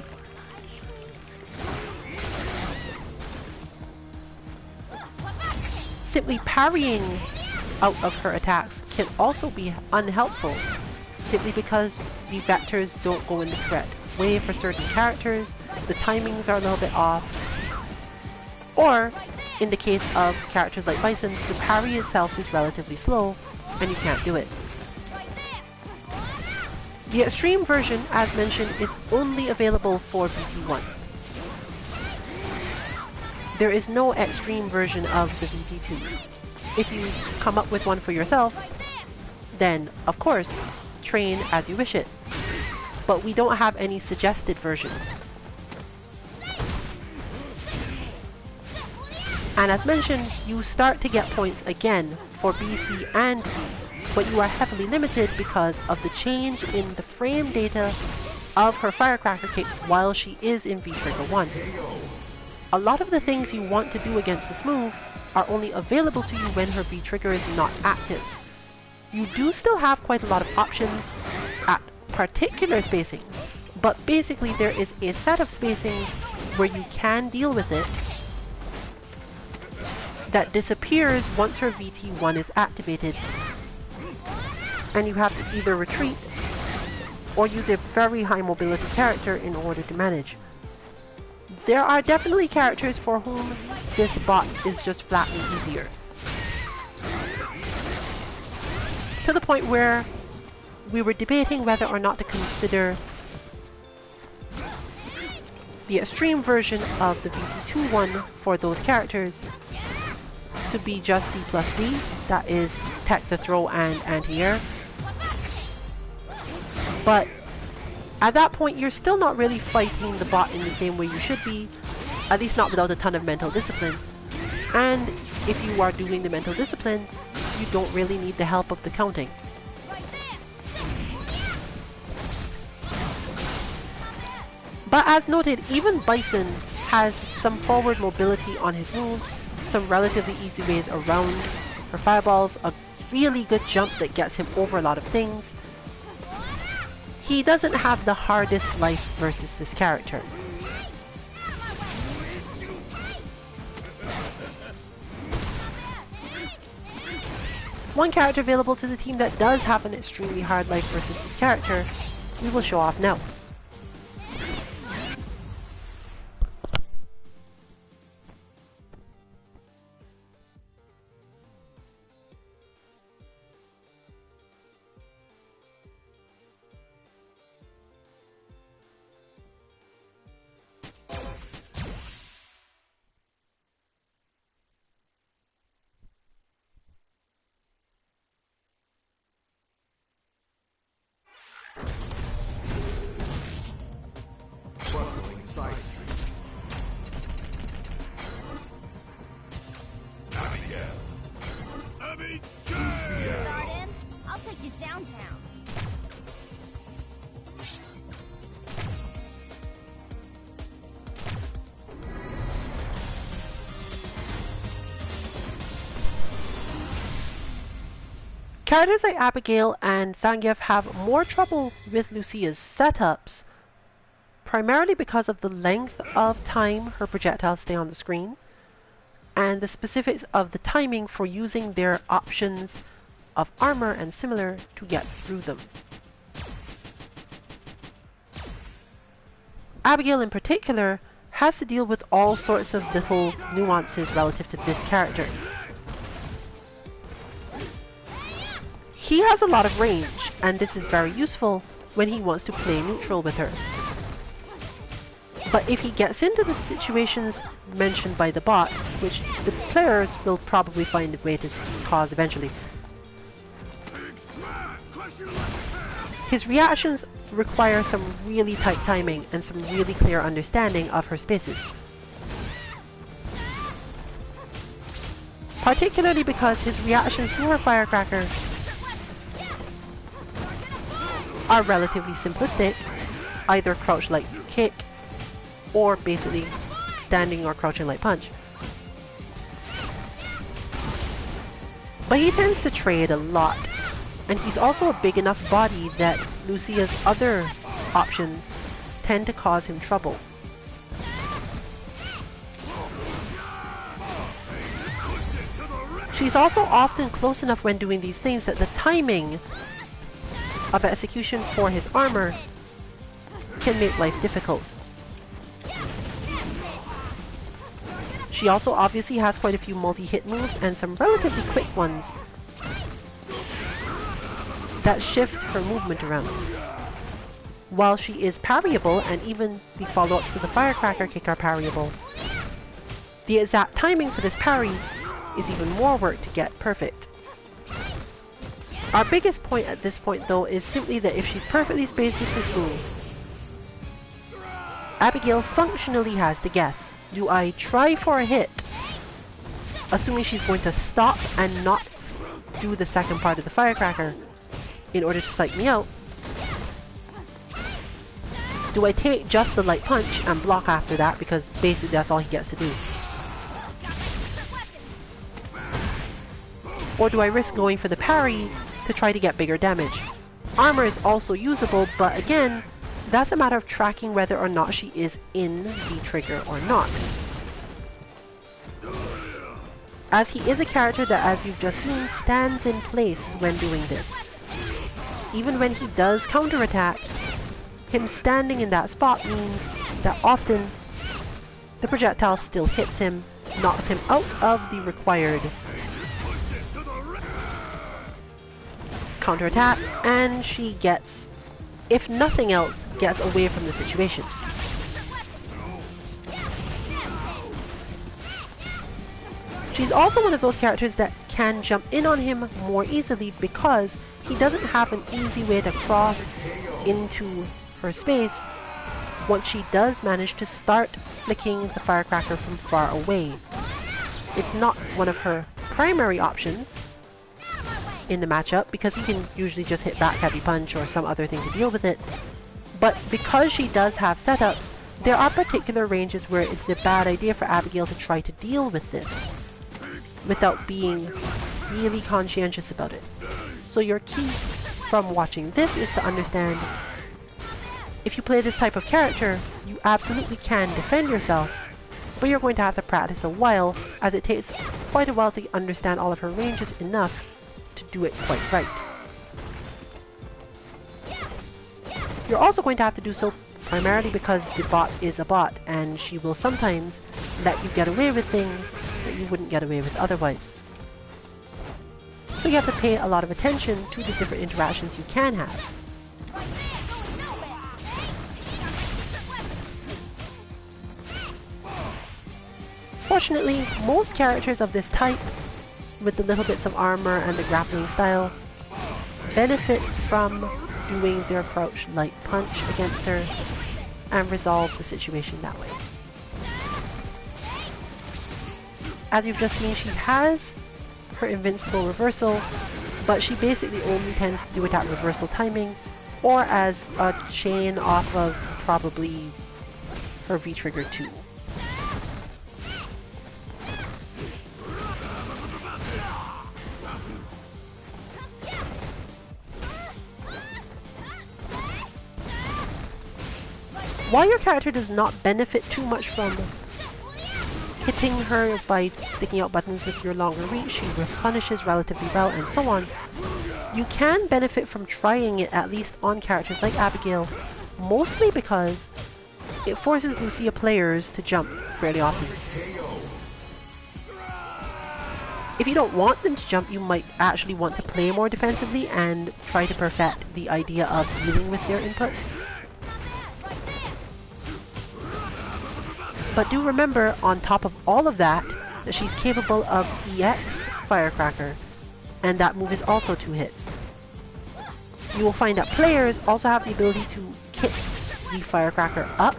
[SPEAKER 1] Simply parrying out of her attacks can also be unhelpful, simply because the vectors don't go in the correct way for certain characters, the timings are a little bit off, or in the case of characters like Bison, the parry itself is relatively slow and you can't do it. The extreme version, as mentioned, is only available for VT1. There is no extreme version of the VT2. If you come up with one for yourself, then, of course, train as you wish it. But we don't have any suggested version. And as mentioned, you start to get points again for BC and V, but you are heavily limited because of the change in the frame data of her Firecracker kick while she is in V-Trigger 1. A lot of the things you want to do against this move are only available to you when her V-Trigger is not active. You do still have quite a lot of options at particular spacings, but basically there is a set of spacings where you can deal with it that disappears once her VT1 is activated, and you have to either retreat or use a very high mobility character in order to manage. There are definitely characters for whom this bot is just flatly easier. To the point where we were debating whether or not to consider the extreme version of the VT2 one for those characters to be just C+D, that is tech to throw and anti-air. But at that point you're still not really fighting the bot in the same way you should be, at least not without a ton of mental discipline. And if you are doing the mental discipline, you don't really need the help of the counting. But as noted, even Bison has some forward mobility on his moves, some relatively easy ways around her fireballs, a really good jump that gets him over a lot of things. He doesn't have the hardest life versus this character. One character available to the team that does have an extremely hard life versus this character, we will show off now.
[SPEAKER 3] Bustling side street. Abigail. Lucia.
[SPEAKER 2] Start in? I'll take you downtown.
[SPEAKER 1] Characters like Abigail and Zangief have more trouble with Lucia's setups, primarily because of the length of time her projectiles stay on the screen, and the specifics of the timing for using their options of armor and similar to get through them. Abigail in particular has to deal with all sorts of little nuances relative to this character. He has a lot of range, and this is very useful when he wants to play neutral with her. But if he gets into the situations mentioned by the bot, which the players will probably find a way to cause eventually, His reactions require some really tight timing and some really clear understanding of her spaces. Particularly because his reactions to her firecracker are relatively simplistic, either crouch light kick or basically standing or crouching light punch. But he tends to trade a lot, and he's also a big enough body that Lucia's other options tend to cause him trouble. She's also often close enough when doing these things that the timing of execution for his armor can make life difficult. She also obviously has quite a few multi-hit moves and some relatively quick ones that shift her movement around. While she is parryable, and even the follow-ups to the firecracker kick are parryable, the exact timing for this parry is even more work to get perfect. Our biggest point at this point though is simply that if she's perfectly spaced with this move, Abigail functionally has to guess. Do I try for a hit, assuming she's going to stop and not do the second part of the firecracker in order to psych me out? Do I take just the light punch and block after that, because basically that's all he gets to do? Or do I risk going for the parry to try to get bigger damage? Armor is also usable, but again, that's a matter of tracking whether or not she is in the trigger or not. As he is a character that, as you've just seen, stands in place when doing this. Even when he does counterattack, him standing in that spot means that often the projectile still hits him, knocks him out of the required counterattack, and she gets, if nothing else, gets away from the situation. She's also one of those characters that can jump in on him more easily because he doesn't have an easy way to cross into her space once she does manage to start flicking the firecracker from far away. It's not one of her primary options in the matchup because he can usually just hit back heavy punch or some other thing to deal with it, but because she does have setups, there are particular ranges where it's a bad idea for Abigail to try to deal with this without being really conscientious about it. So your key from watching this is to understand, if you play this type of character, you absolutely can defend yourself, but you're going to have to practice a while, as it takes quite a while to understand all of her ranges enough to do it quite right. You're also going to have to do so primarily because the bot is a bot, and she will sometimes let you get away with things that you wouldn't get away with otherwise. So you have to pay a lot of attention to the different interactions you can have. Fortunately, most characters of this type, with the little bits of armor and the grappling style, benefit from doing their crouch light punch against her and resolve the situation that way. As you've just seen, she has her invincible reversal, but she basically only tends to do it at reversal timing or as a chain off of probably her V-trigger 2. While your character does not benefit too much from hitting her by sticking out buttons with your longer reach, she replenishes relatively well and so on, you can benefit from trying it at least on characters like Abigail, mostly because it forces Lucia players to jump fairly often. If you don't want them to jump, you might actually want to play more defensively and try to perfect the idea of dealing with their inputs. But do remember, on top of all of that, that she's capable of EX Firecracker, and that move is also 2 hits. You will find that players also have the ability to kick the firecracker up,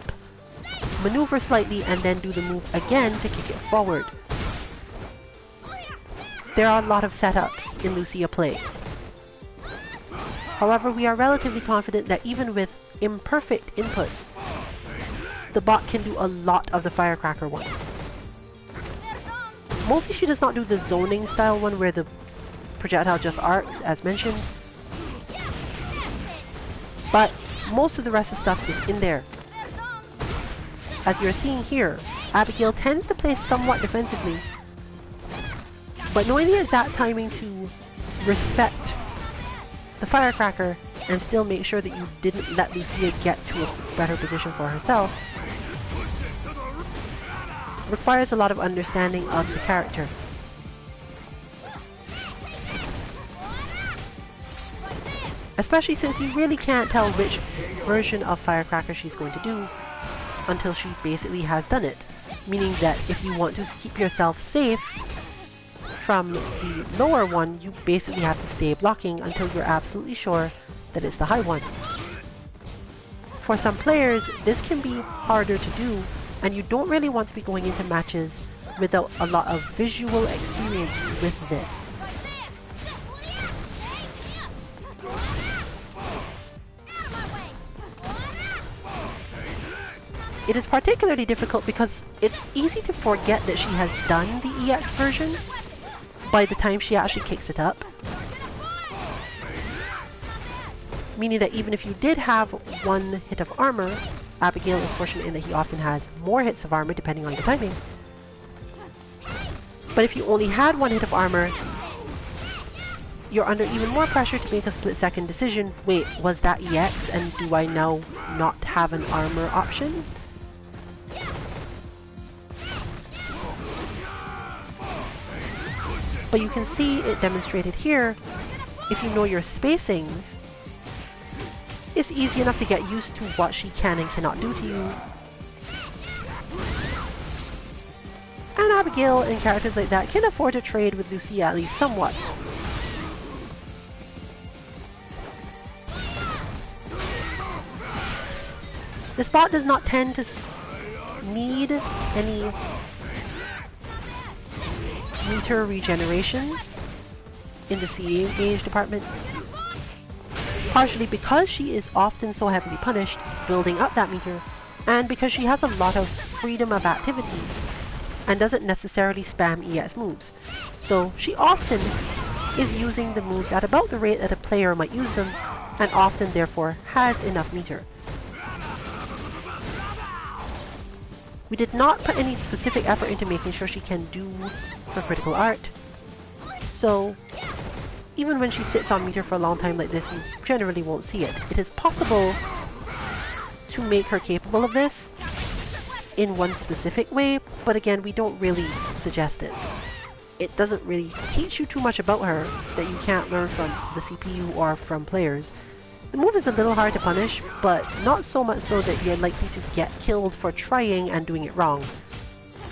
[SPEAKER 1] maneuver slightly, and then do the move again to kick it forward. There are a lot of setups in Lucia play. However, we are relatively confident that even with imperfect inputs, the bot can do a lot of the firecracker ones. Mostly she does not do the zoning style one where the projectile just arcs, as mentioned, but most of the rest of stuff is in there. As you're seeing here, Abigail tends to play somewhat defensively, but knowing the exact timing to respect the firecracker and still make sure that you didn't let Lucia get to a better position for herself requires a lot of understanding of the character. Especially since you really can't tell which version of firecracker she's going to do until she basically has done it. Meaning that if you want to keep yourself safe from the lower one, you basically have to stay blocking until you're absolutely sure that it's the high one. For some players, this can be harder to do, and you don't really want to be going into matches without a lot of visual experience with this. It is particularly difficult because it's easy to forget that she has done the EX version by the time she actually kicks it up. Meaning that even if you did have one hit of armor, Abigail is fortunate in that he often has more hits of armor depending on your timing. But if you only had one hit of armor, you're under even more pressure to make a split-second decision. Wait, was that EX and do I now not have an armor option? But you can see it demonstrated here. If you know your spacings, it's easy enough to get used to what she can and cannot do to you. And Abigail and characters like that can afford to trade with Lucia at least somewhat. This bot does not tend to need any meter regeneration in the CA gauge department, partially because she is often so heavily punished building up that meter, and because she has a lot of freedom of activity and doesn't necessarily spam ES moves. So she often is using the moves at about the rate that a player might use them, and often therefore has enough meter. We did not put any specific effort into making sure she can do her critical art, so even when she sits on meter for a long time like this, you generally won't see it. It is possible to make her capable of this in one specific way, but again, we don't really suggest it. It doesn't really teach you too much about her that you can't learn from the CPU or from players. The move is a little hard to punish, but not so much so that you're likely to get killed for trying and doing it wrong.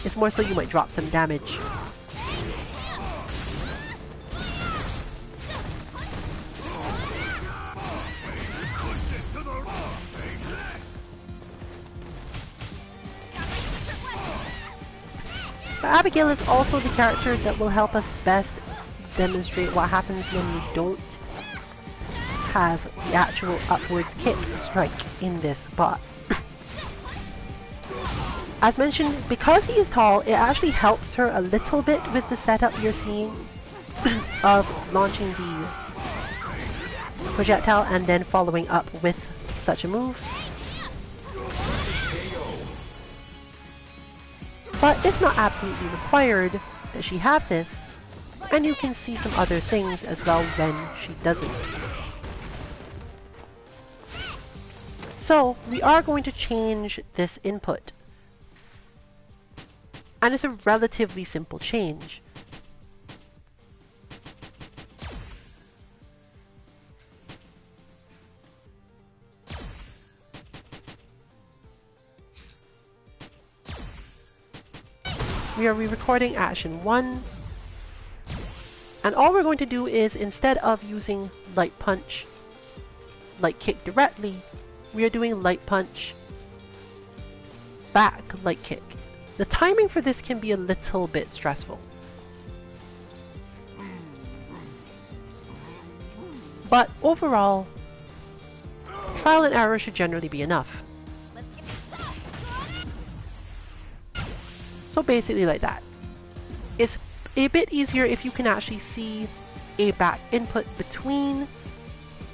[SPEAKER 1] It's more so you might drop some damage. But Abigail is also the character that will help us best demonstrate what happens when you don't have the actual upwards kick strike in this bot. As mentioned, because he is tall, it actually helps her a little bit with the setup you're seeing of launching the projectile and then following up with such a move. But it's not absolutely required that she have this, and you can see some other things as well when she doesn't. So, we are going to change this input. And it's a relatively simple change. We are re-recording action 1. And all we're going to do is, instead of using Light Punch light kick directly, we are doing light punch, back, light kick. The timing for this can be a little bit stressful. But overall, trial and error should generally be enough. So basically like that. It's a bit easier if you can actually see a back input between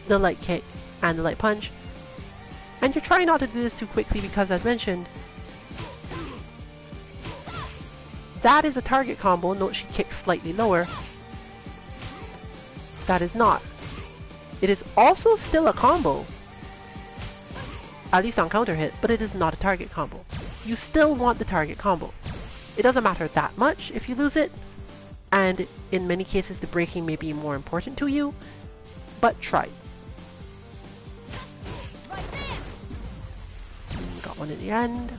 [SPEAKER 1] the light kick and the light punch. And you're trying not to do this too quickly because, as mentioned, that is a target combo. Note she kicks slightly lower. That is not. It is also still a combo, at least on counter hit, but it is not a target combo. You still want the target combo. It doesn't matter that much if you lose it, and in many cases the breaking may be more important to you, but try. Got one in the end.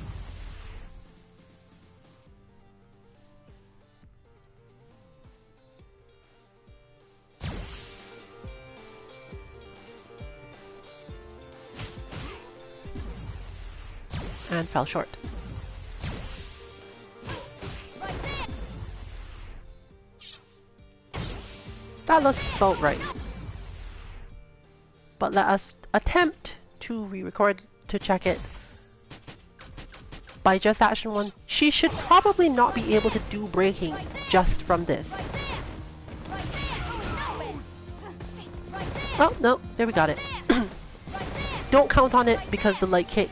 [SPEAKER 1] And fell short. That looks about right. But let us attempt to re-record to check it. By just action 1, she should probably not be able to do breaking just from this. Oh, no, there we got it. Don't count on it because the light kick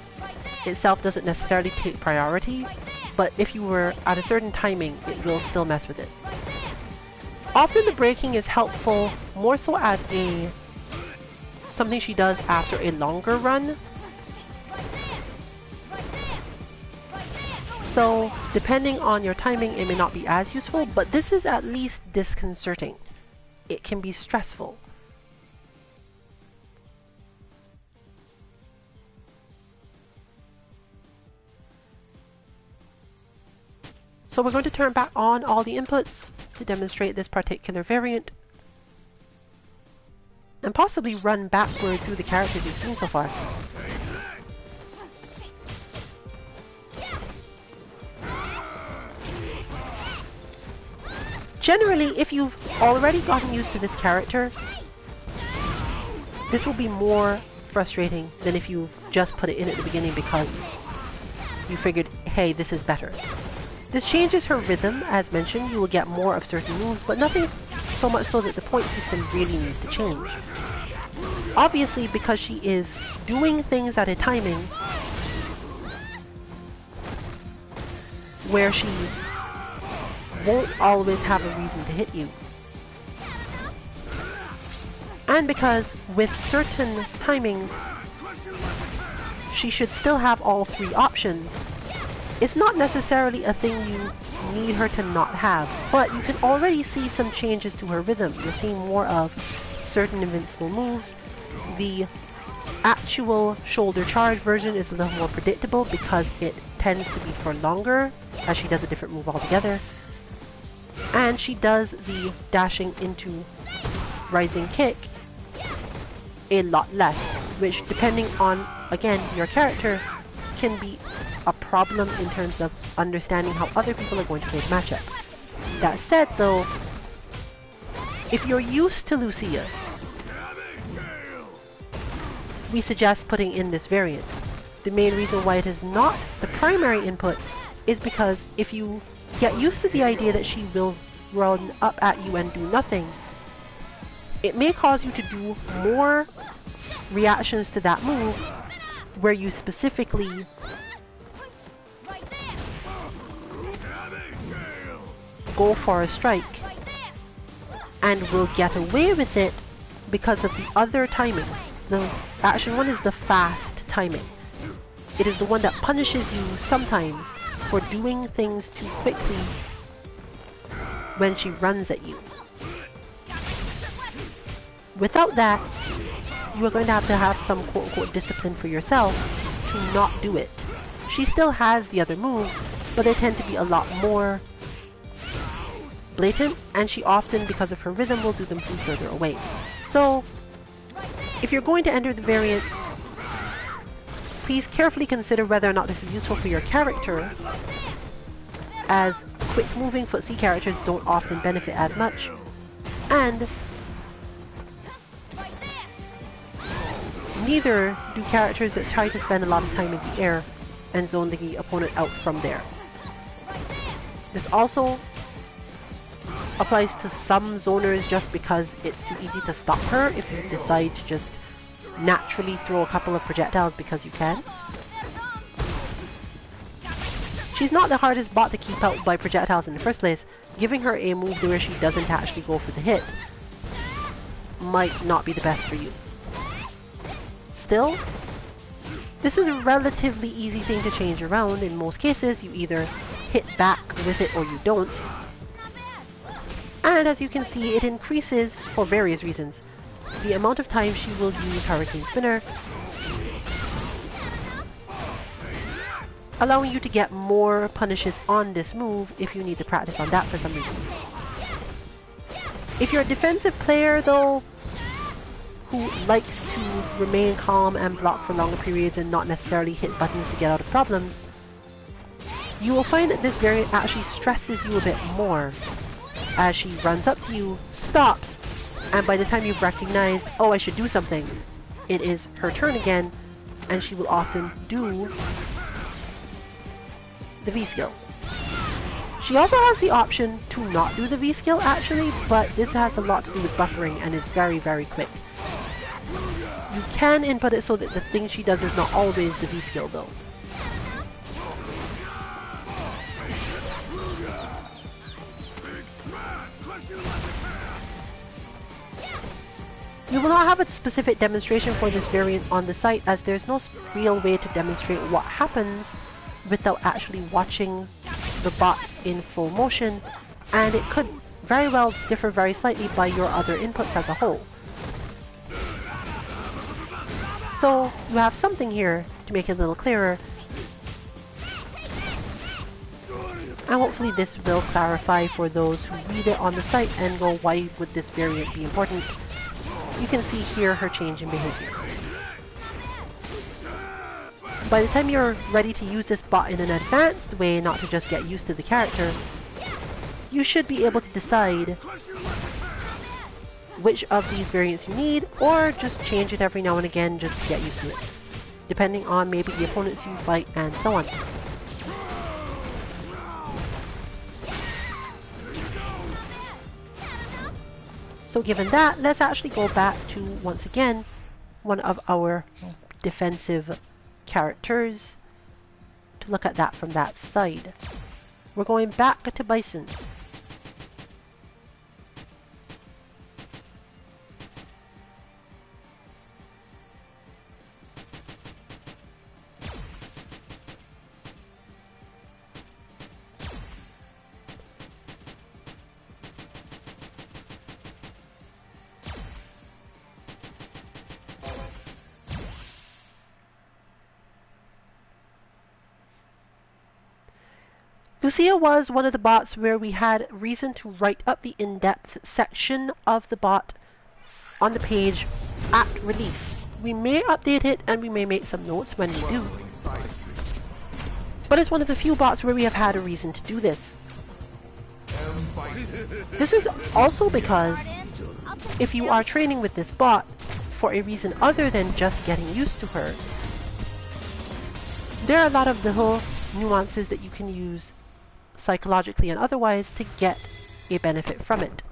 [SPEAKER 1] itself doesn't necessarily take priority, but if you were at a certain timing, it will still mess with it. Often the breaking is helpful more so as something she does after a longer run. So depending on your timing, it may not be as useful, but this is at least disconcerting. It can be stressful. So we're going to turn back on all the inputs to demonstrate this particular variant, and possibly run backward through the characters we've seen so far. Generally, if you've already gotten used to this character, this will be more frustrating than if you just put it in at the beginning because you figured, hey, this is better. This changes her rhythm, as mentioned. You will get more of certain moves, but nothing so much so that the point system really needs to change. Obviously, because she is doing things at a timing where she won't always have a reason to hit you. And because with certain timings, she should still have all 3 options. It's not necessarily a thing you need her to not have, but you can already see some changes to her rhythm. You're seeing more of certain invincible moves. The actual shoulder charge version is a little more predictable because it tends to be for longer, as she does a different move altogether. And she does the dashing into rising kick a lot less, which, depending on, again, your character, can be a problem in terms of understanding how other people are going to play the matchup. That said though, if you're used to Lucia, we suggest putting in this variant. The main reason why it is not the primary input is because if you get used to the idea that she will run up at you and do nothing, it may cause you to do more reactions to that move where you specifically go for a strike and will get away with it because of the other timing. The action 1 is the fast timing. It is the one that punishes you sometimes for doing things too quickly when she runs at you. Without that, you are going to have some quote-unquote discipline for yourself to not do it. She still has the other moves, but they tend to be a lot more blatant, and she often, because of her rhythm, will do them from further away. So, If you're going to enter the variant, please carefully consider whether or not this is useful for your character, as quick moving footsie characters don't often benefit as much, and neither do characters that try to spend a lot of time in the air and zone the opponent out from there. This also applies to some zoners just because it's too easy to stop her if you decide to just naturally throw a couple of projectiles because you can. She's not the hardest bot to keep out by projectiles in the first place. Giving her a move where she doesn't actually go for the hit might not be the best for you. Still, this is a relatively easy thing to change around. In most cases, you either hit back with it or you don't. And as you can see, it increases for various reasons. The amount of time she will use Hurricane Spinner, allowing you to get more punishes on this move if you need to practice on that for some reason. If you're a defensive player though, who likes to remain calm and block for longer periods and not necessarily hit buttons to get out of problems, you will find that this variant actually stresses you a bit more, as she runs up to you, stops, and by the time you've recognized, oh, I should do something, it is her turn again, and she will often do the V-skill. She also has the option to not do the V-skill actually, but this has a lot to do with buffering and is very, very quick. You can input it so that the thing she does is not always the V-skill though. You will not have a specific demonstration for this variant on the site, as there's no real way to demonstrate what happens without actually watching the bot in full motion, and it could very well differ very slightly by your other inputs as a whole. So you have something here to make it a little clearer, and hopefully this will clarify for those who read it on the site and go, why would this variant be important? You can see here her change in behavior. By the time you're ready to use this bot in an advanced way, not to just get used to the character, you should be able to decide which of these variants you need, or just change it every now and again just to get used to it, depending on maybe the opponents you fight and so on. So given that, let's actually go back to, once again, one of our defensive characters to look at that from that side. We're going back to Bison. Lucia was one of the bots where we had reason to write up the in-depth section of the bot on the page at release. We may update it and we may make some notes when we do, but it's one of the few bots where we have had a reason to do this. This is also because if you are training with this bot for a reason other than just getting used to her, there are a lot of little nuances that you can use psychologically and otherwise to get a benefit from it.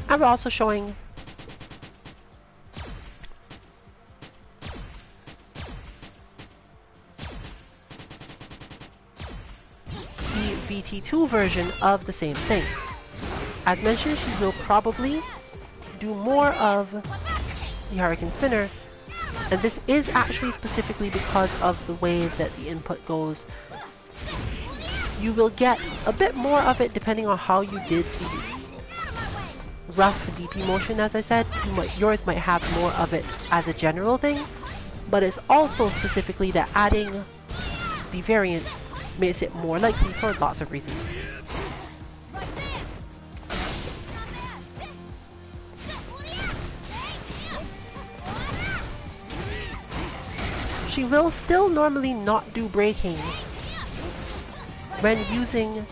[SPEAKER 1] And we're also showing the VT2 version of the same thing. As mentioned, she will probably do more of the Hurricane Spinner, and this is actually specifically because of the way that the input goes. You will get a bit more of it depending on how you did the rough DP motion, as I said. Yours might have more of it as a general thing, but it's also specifically that adding the variant makes it more likely for lots of reasons. She will still normally not do braking when using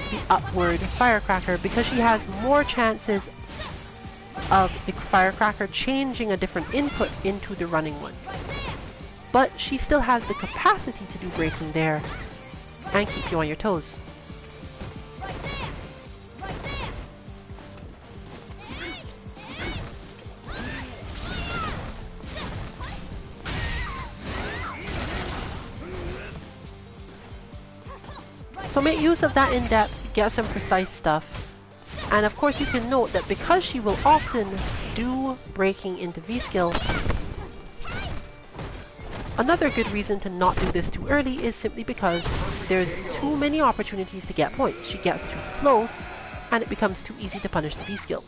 [SPEAKER 1] the upward firecracker because she has more chances of the firecracker changing a different input into the running one. But she still has the capacity to do braking there and keep you on your toes. So make use of that in-depth, get some precise stuff. And of course you can note that because she will often do braking into V-skill, another good reason to not do this too early is simply because there's too many opportunities to get points. She gets too close and it becomes too easy to punish the V-skill.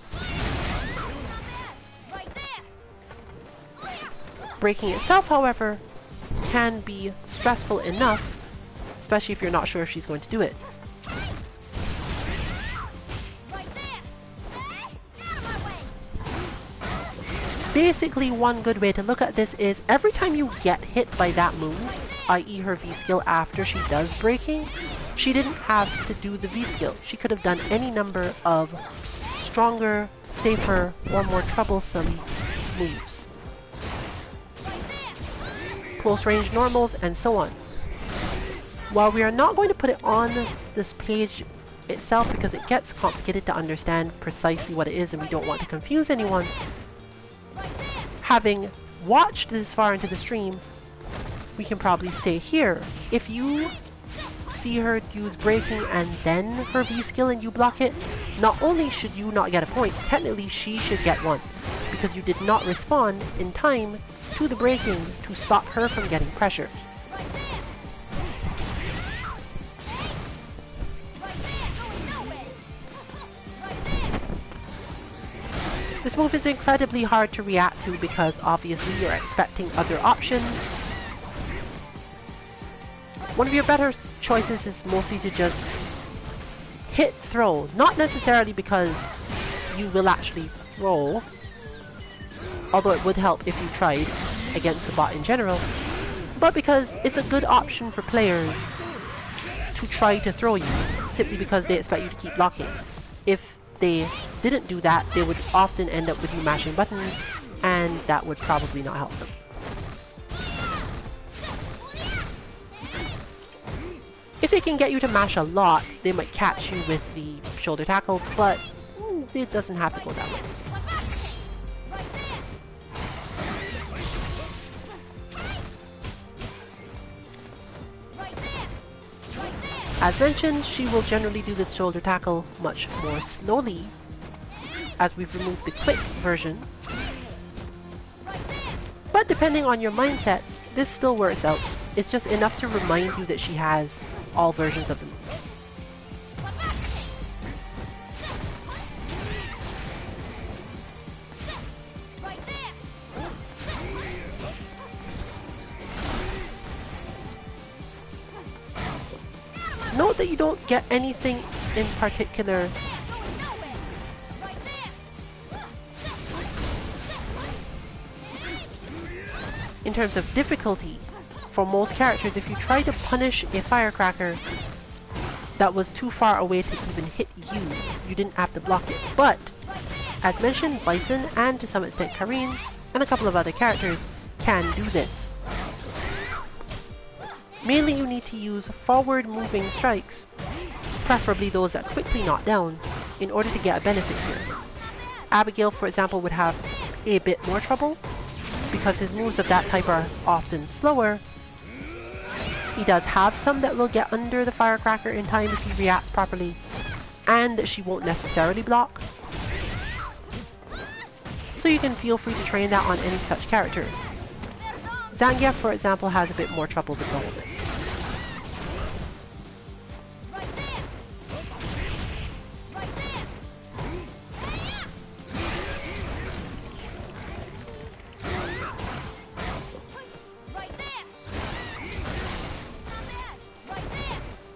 [SPEAKER 1] Braking itself, however, can be stressful enough, especially if you're not sure if she's going to do it. Basically, one good way to look at this is every time you get hit by that move, i.e. her V-skill after she does braking, she didn't have to do the V-skill. She could have done any number of stronger, safer, or more troublesome moves. Close range normals, and so on. While we are not going to put it on this page itself because it gets complicated to understand precisely what it is and we don't want to confuse anyone, having watched this far into the stream, we can probably say here, if you see her use braking and then her V-skill and you block it, not only should you not get a point, technically she should get one, because you did not respond in time to the braking to stop her from getting pressure. This move is incredibly hard to react to because obviously you're expecting other options. One of your better choices is mostly to just hit throw, not necessarily because you will actually throw, although it would help if you tried against the bot in general, but because it's a good option for players to try to throw you, simply because they expect you to keep blocking. If they didn't do that, they would often end up with you mashing buttons, and that would probably not help them. If they can get you to mash a lot, they might catch you with the shoulder tackle, but it doesn't have to go that way. As mentioned, she will generally do the shoulder tackle much more slowly, as we've removed the quick version. But depending on your mindset, this still works out. It's just enough to remind you that she has all versions of the move. Note that you don't get anything in particular in terms of difficulty. For most characters, if you try to punish a firecracker that was too far away to even hit you, you didn't have to block it. But, as mentioned, Bison and to some extent Karine and a couple of other characters can do this. Mainly you need to use forward moving strikes, preferably those that quickly knock down, in order to get a benefit here. Abigail, for example, would have a bit more trouble, because his moves of that type are often slower. He does have some that will get under the firecracker in time if he reacts properly, and she won't necessarily block. So you can feel free to train that on any such character. Zangief, for example, has a bit more trouble with the whole thing.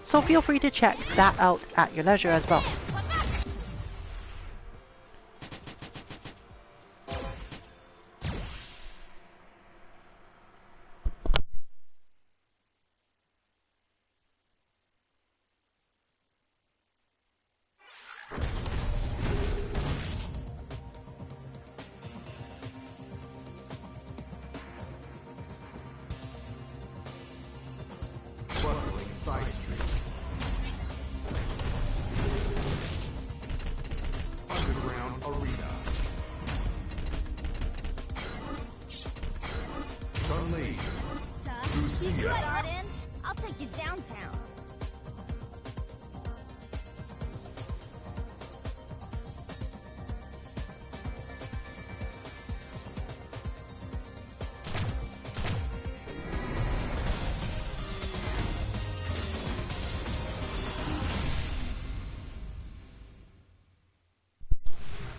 [SPEAKER 1] So feel free to check that out at your leisure as well.
[SPEAKER 3] Bustling side street. Underground arena. Chun-Li. Lucia.
[SPEAKER 2] Garden, I'll take you downtown.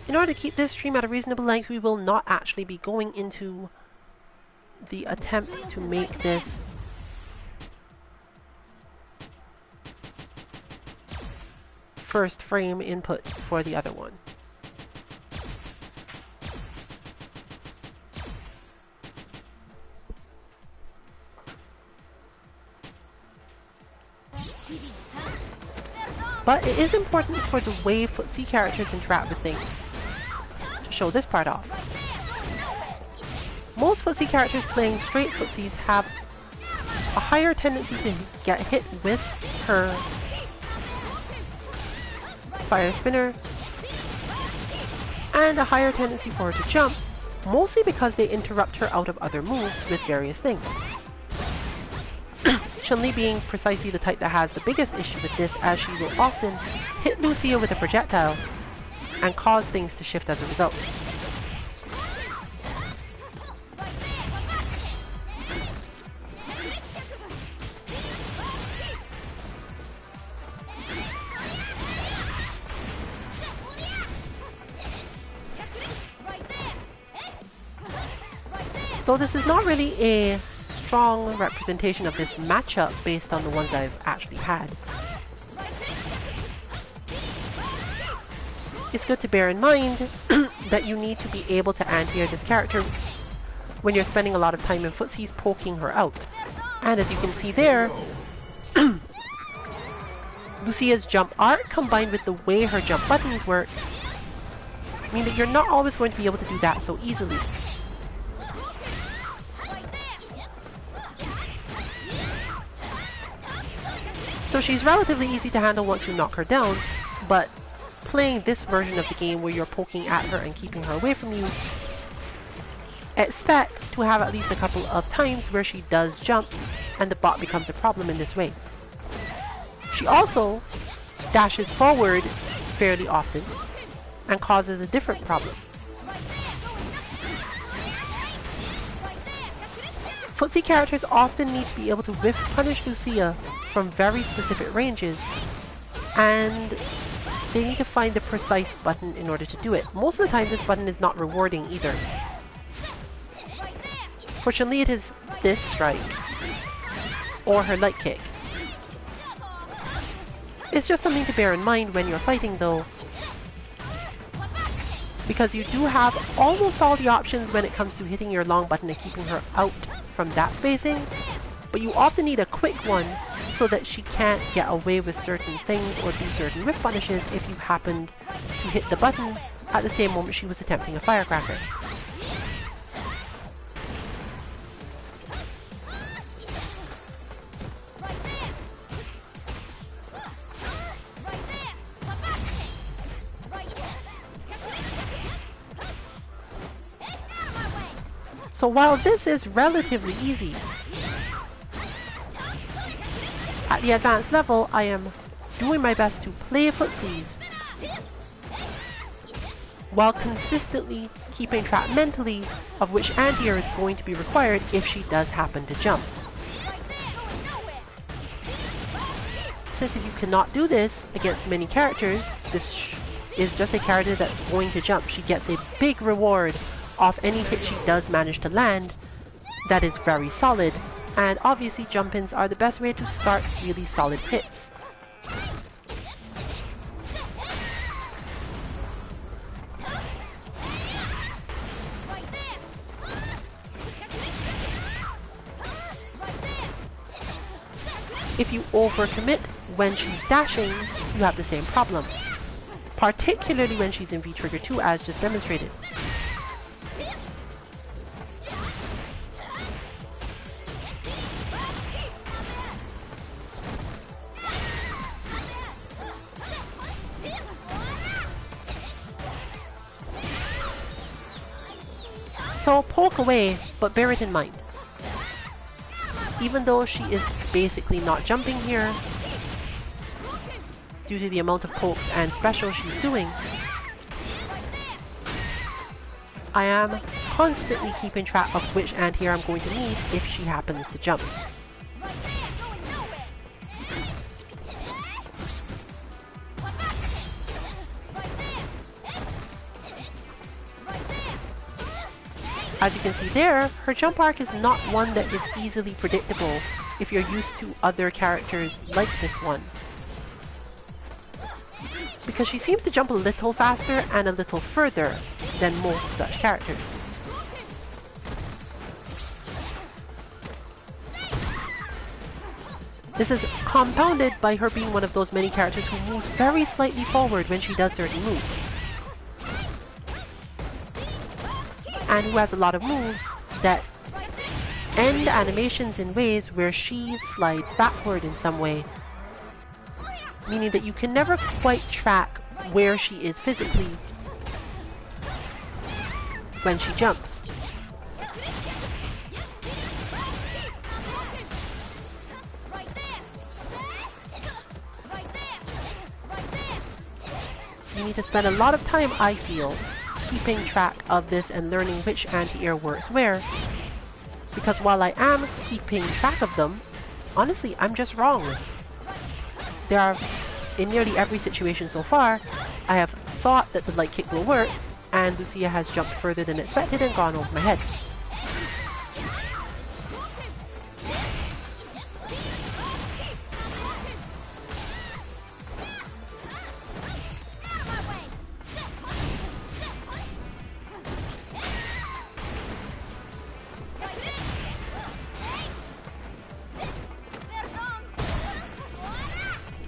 [SPEAKER 1] In order to keep this stream at a reasonable length, we will not actually be going into the attempt to make this first frame input for the other one. But it is important for the way footsie characters interact with things to show this part off. Most footsie characters playing straight footsies have a higher tendency to get hit with her fire spinner and a higher tendency for her to jump, mostly because they interrupt her out of other moves with various things. Chun-Li being precisely the type that has the biggest issue with this, as she will often hit Lucia with a projectile and cause things to shift as a result. Though this is not really a strong representation of this matchup based on the ones I've actually had, it's good to bear in mind that you need to be able to anti-air this character when you're spending a lot of time in footsies poking her out. And as you can see there, Lucia's jump art combined with the way her jump buttons work mean that you're not always going to be able to do that so easily. So she's relatively easy to handle once you knock her down, but playing this version of the game where you're poking at her and keeping her away from you, expect to have at least a couple of times where she does jump and the bot becomes a problem in this way. She also dashes forward fairly often and causes a different problem. Footsie characters often need to be able to whiff punish Lucia from very specific ranges, and they need to find the precise button in order to do it. Most of the time this button is not rewarding either. For Chun-Li it is this strike, or her light kick. It's just something to bear in mind when you're fighting though, because you do have almost all the options when it comes to hitting your long button and keeping her out from that spacing, but you often need a quick one so that she can't get away with certain things or do certain whiff punishes if you happened to hit the button at the same moment she was attempting a firecracker. So while this is relatively easy, at the advanced level I am doing my best to play footsies while consistently keeping track mentally of which anti-air is going to be required if she does happen to jump. Since if you cannot do this against many characters, this is just a character that's going to jump. She gets a big reward off any hit she does manage to land that is very solid, and obviously jump-ins are the best way to start really solid hits. If you overcommit when she's dashing, you have the same problem. Particularly when she's in V-Trigger 2, as just demonstrated. So poke away, but bear it in mind. Even though she is basically not jumping here, due to the amount of pokes and specials she's doing, I am constantly keeping track of which anti-air I'm going to need if she happens to jump. As you can see there, her jump arc is not one that is easily predictable if you're used to other characters like this one. Because she seems to jump a little faster and a little further than most such characters. This is compounded by her being one of those many characters who moves very slightly forward when she does certain moves. And who has a lot of moves that end animations in ways where she slides backward in some way. Meaning that you can never quite track where she is physically when she jumps. You need to spend a lot of time, I feel, keeping track of this and learning which anti-air works where, because while I am keeping track of them, honestly, I'm just wrong. There are, in nearly every situation so far, I have thought that the light kick will work, and Lucia has jumped further than expected and gone over my head.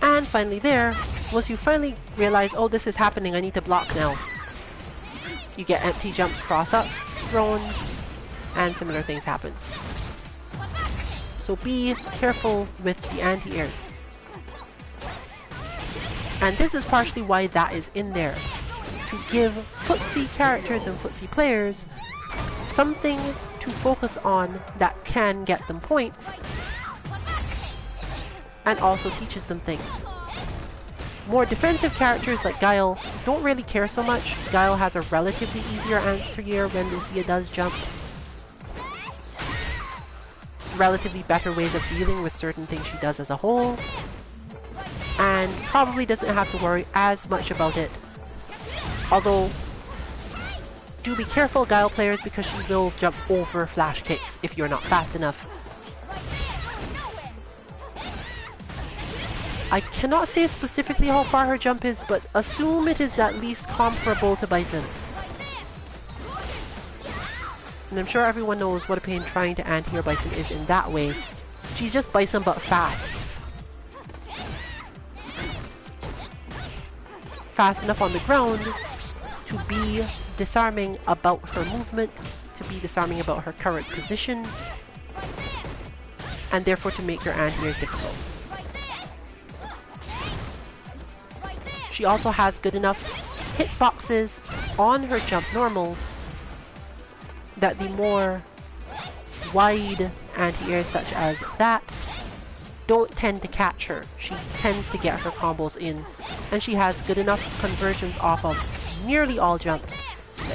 [SPEAKER 1] And finally there, once you finally realize, oh, this is happening, I need to block now. You get empty jumps, cross up, thrown, and similar things happen. So be careful with the anti-airs. And this is partially why that is in there. To give footsie characters and footsie players something to focus on that can get them points, and also teaches them things. More defensive characters like Guile don't really care so much. Guile has a relatively easier anti-air when Lucia does jump. Relatively better ways of dealing with certain things she does as a whole. And probably doesn't have to worry as much about it. Although, do be careful, Guile players, because she will jump over flash kicks if you're not fast enough. I cannot say specifically how far her jump is, but assume it is at least comparable to Bison. And I'm sure everyone knows what a pain trying to anti-air Bison is in that way. She's just Bison but fast. Fast enough on the ground to be disarming about her movement, to be disarming about her current position, and therefore to make your anti-airs difficult. She also has good enough hitboxes on her jump normals that the more wide anti-airs such as that don't tend to catch her. She tends to get her combos in, and she has good enough conversions off of nearly all jumps.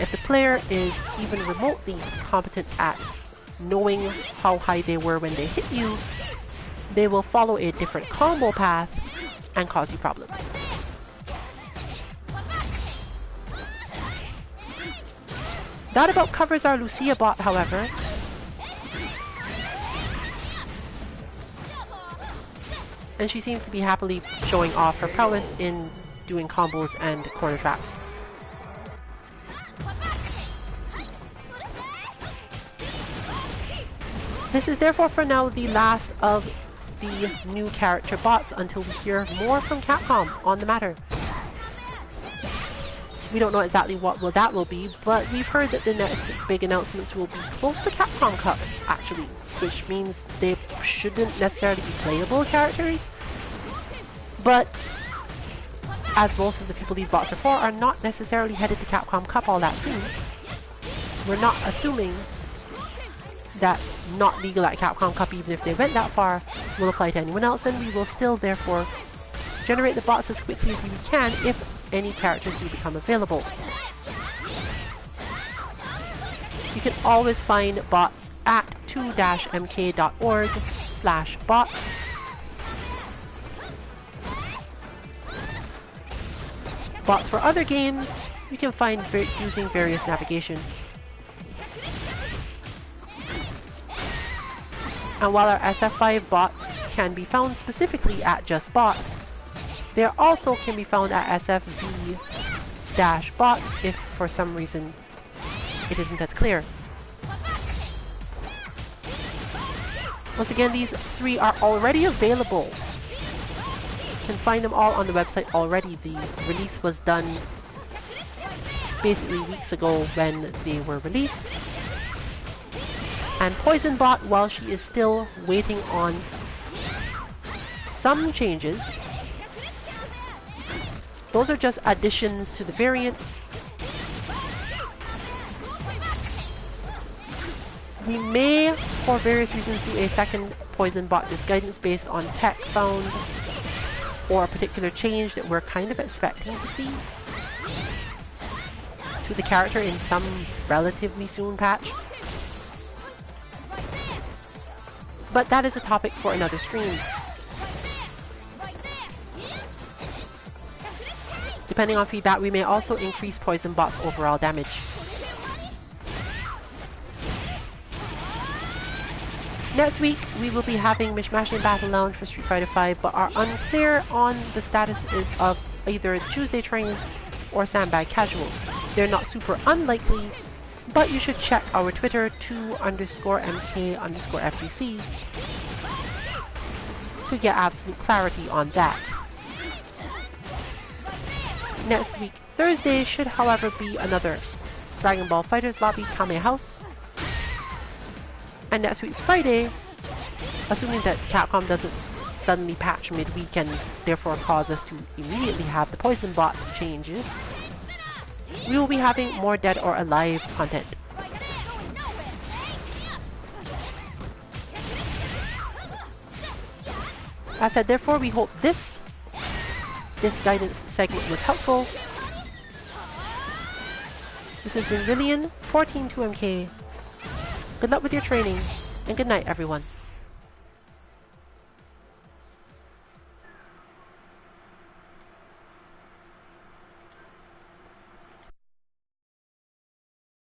[SPEAKER 1] If the player is even remotely competent at knowing how high they were when they hit you, they will follow a different combo path and cause you problems. That about covers our LuciaBot, however. And she seems to be happily showing off her prowess in doing combos and corner traps. This is therefore for now the last of the new character bots until we hear more from Capcom on the matter. We don't know exactly what that will be, but we've heard that the next big announcements will be close to Capcom Cup, actually, which means they shouldn't necessarily be playable characters, but as most of the people these bots are for are not necessarily headed to Capcom Cup all that soon, we're not assuming that not legal at Capcom Cup, even if they went that far, will apply to anyone else, and we will still therefore generate the bots as quickly as we can if any characters do become available. You can always find bots at 2-mk.org/bots. Bots for other games you can find using various navigation. And while our SF5 bots can be found specifically at just bots, they also can be found at SFV-bots if for some reason it isn't as clear. Once again, these three are already available. You can find them all on the website already. The release was done basically weeks ago when they were released. And PoisonBot, while she is still waiting on some changes, those are just additions to the variants. We may, for various reasons, do a second PoisonBot Disguidance based on tech found or a particular change that we're kind of expecting to see to the character in some relatively soon patch. But that is a topic for another stream. Depending on feedback, we may also increase PoisonBot's overall damage. Next week, we will be having Mishmash Battle Lounge for Street Fighter V, but are unclear on the status of either Tuesday Train or Sandbag Casuals. They're not super unlikely, but you should check our Twitter 2_MK_FGC to get absolute clarity on that. Next week, Thursday, should however be another Dragon Ball FighterZ Lobby Kame House. And next week, Friday, assuming that Capcom doesn't suddenly patch midweek and therefore cause us to immediately have the PoisonBot changes, we will be having more Dead or Alive content. As said, therefore, we hope this guidance segment was helpful. This has been Lillian, 142MK. Good luck with your training, and good night, everyone.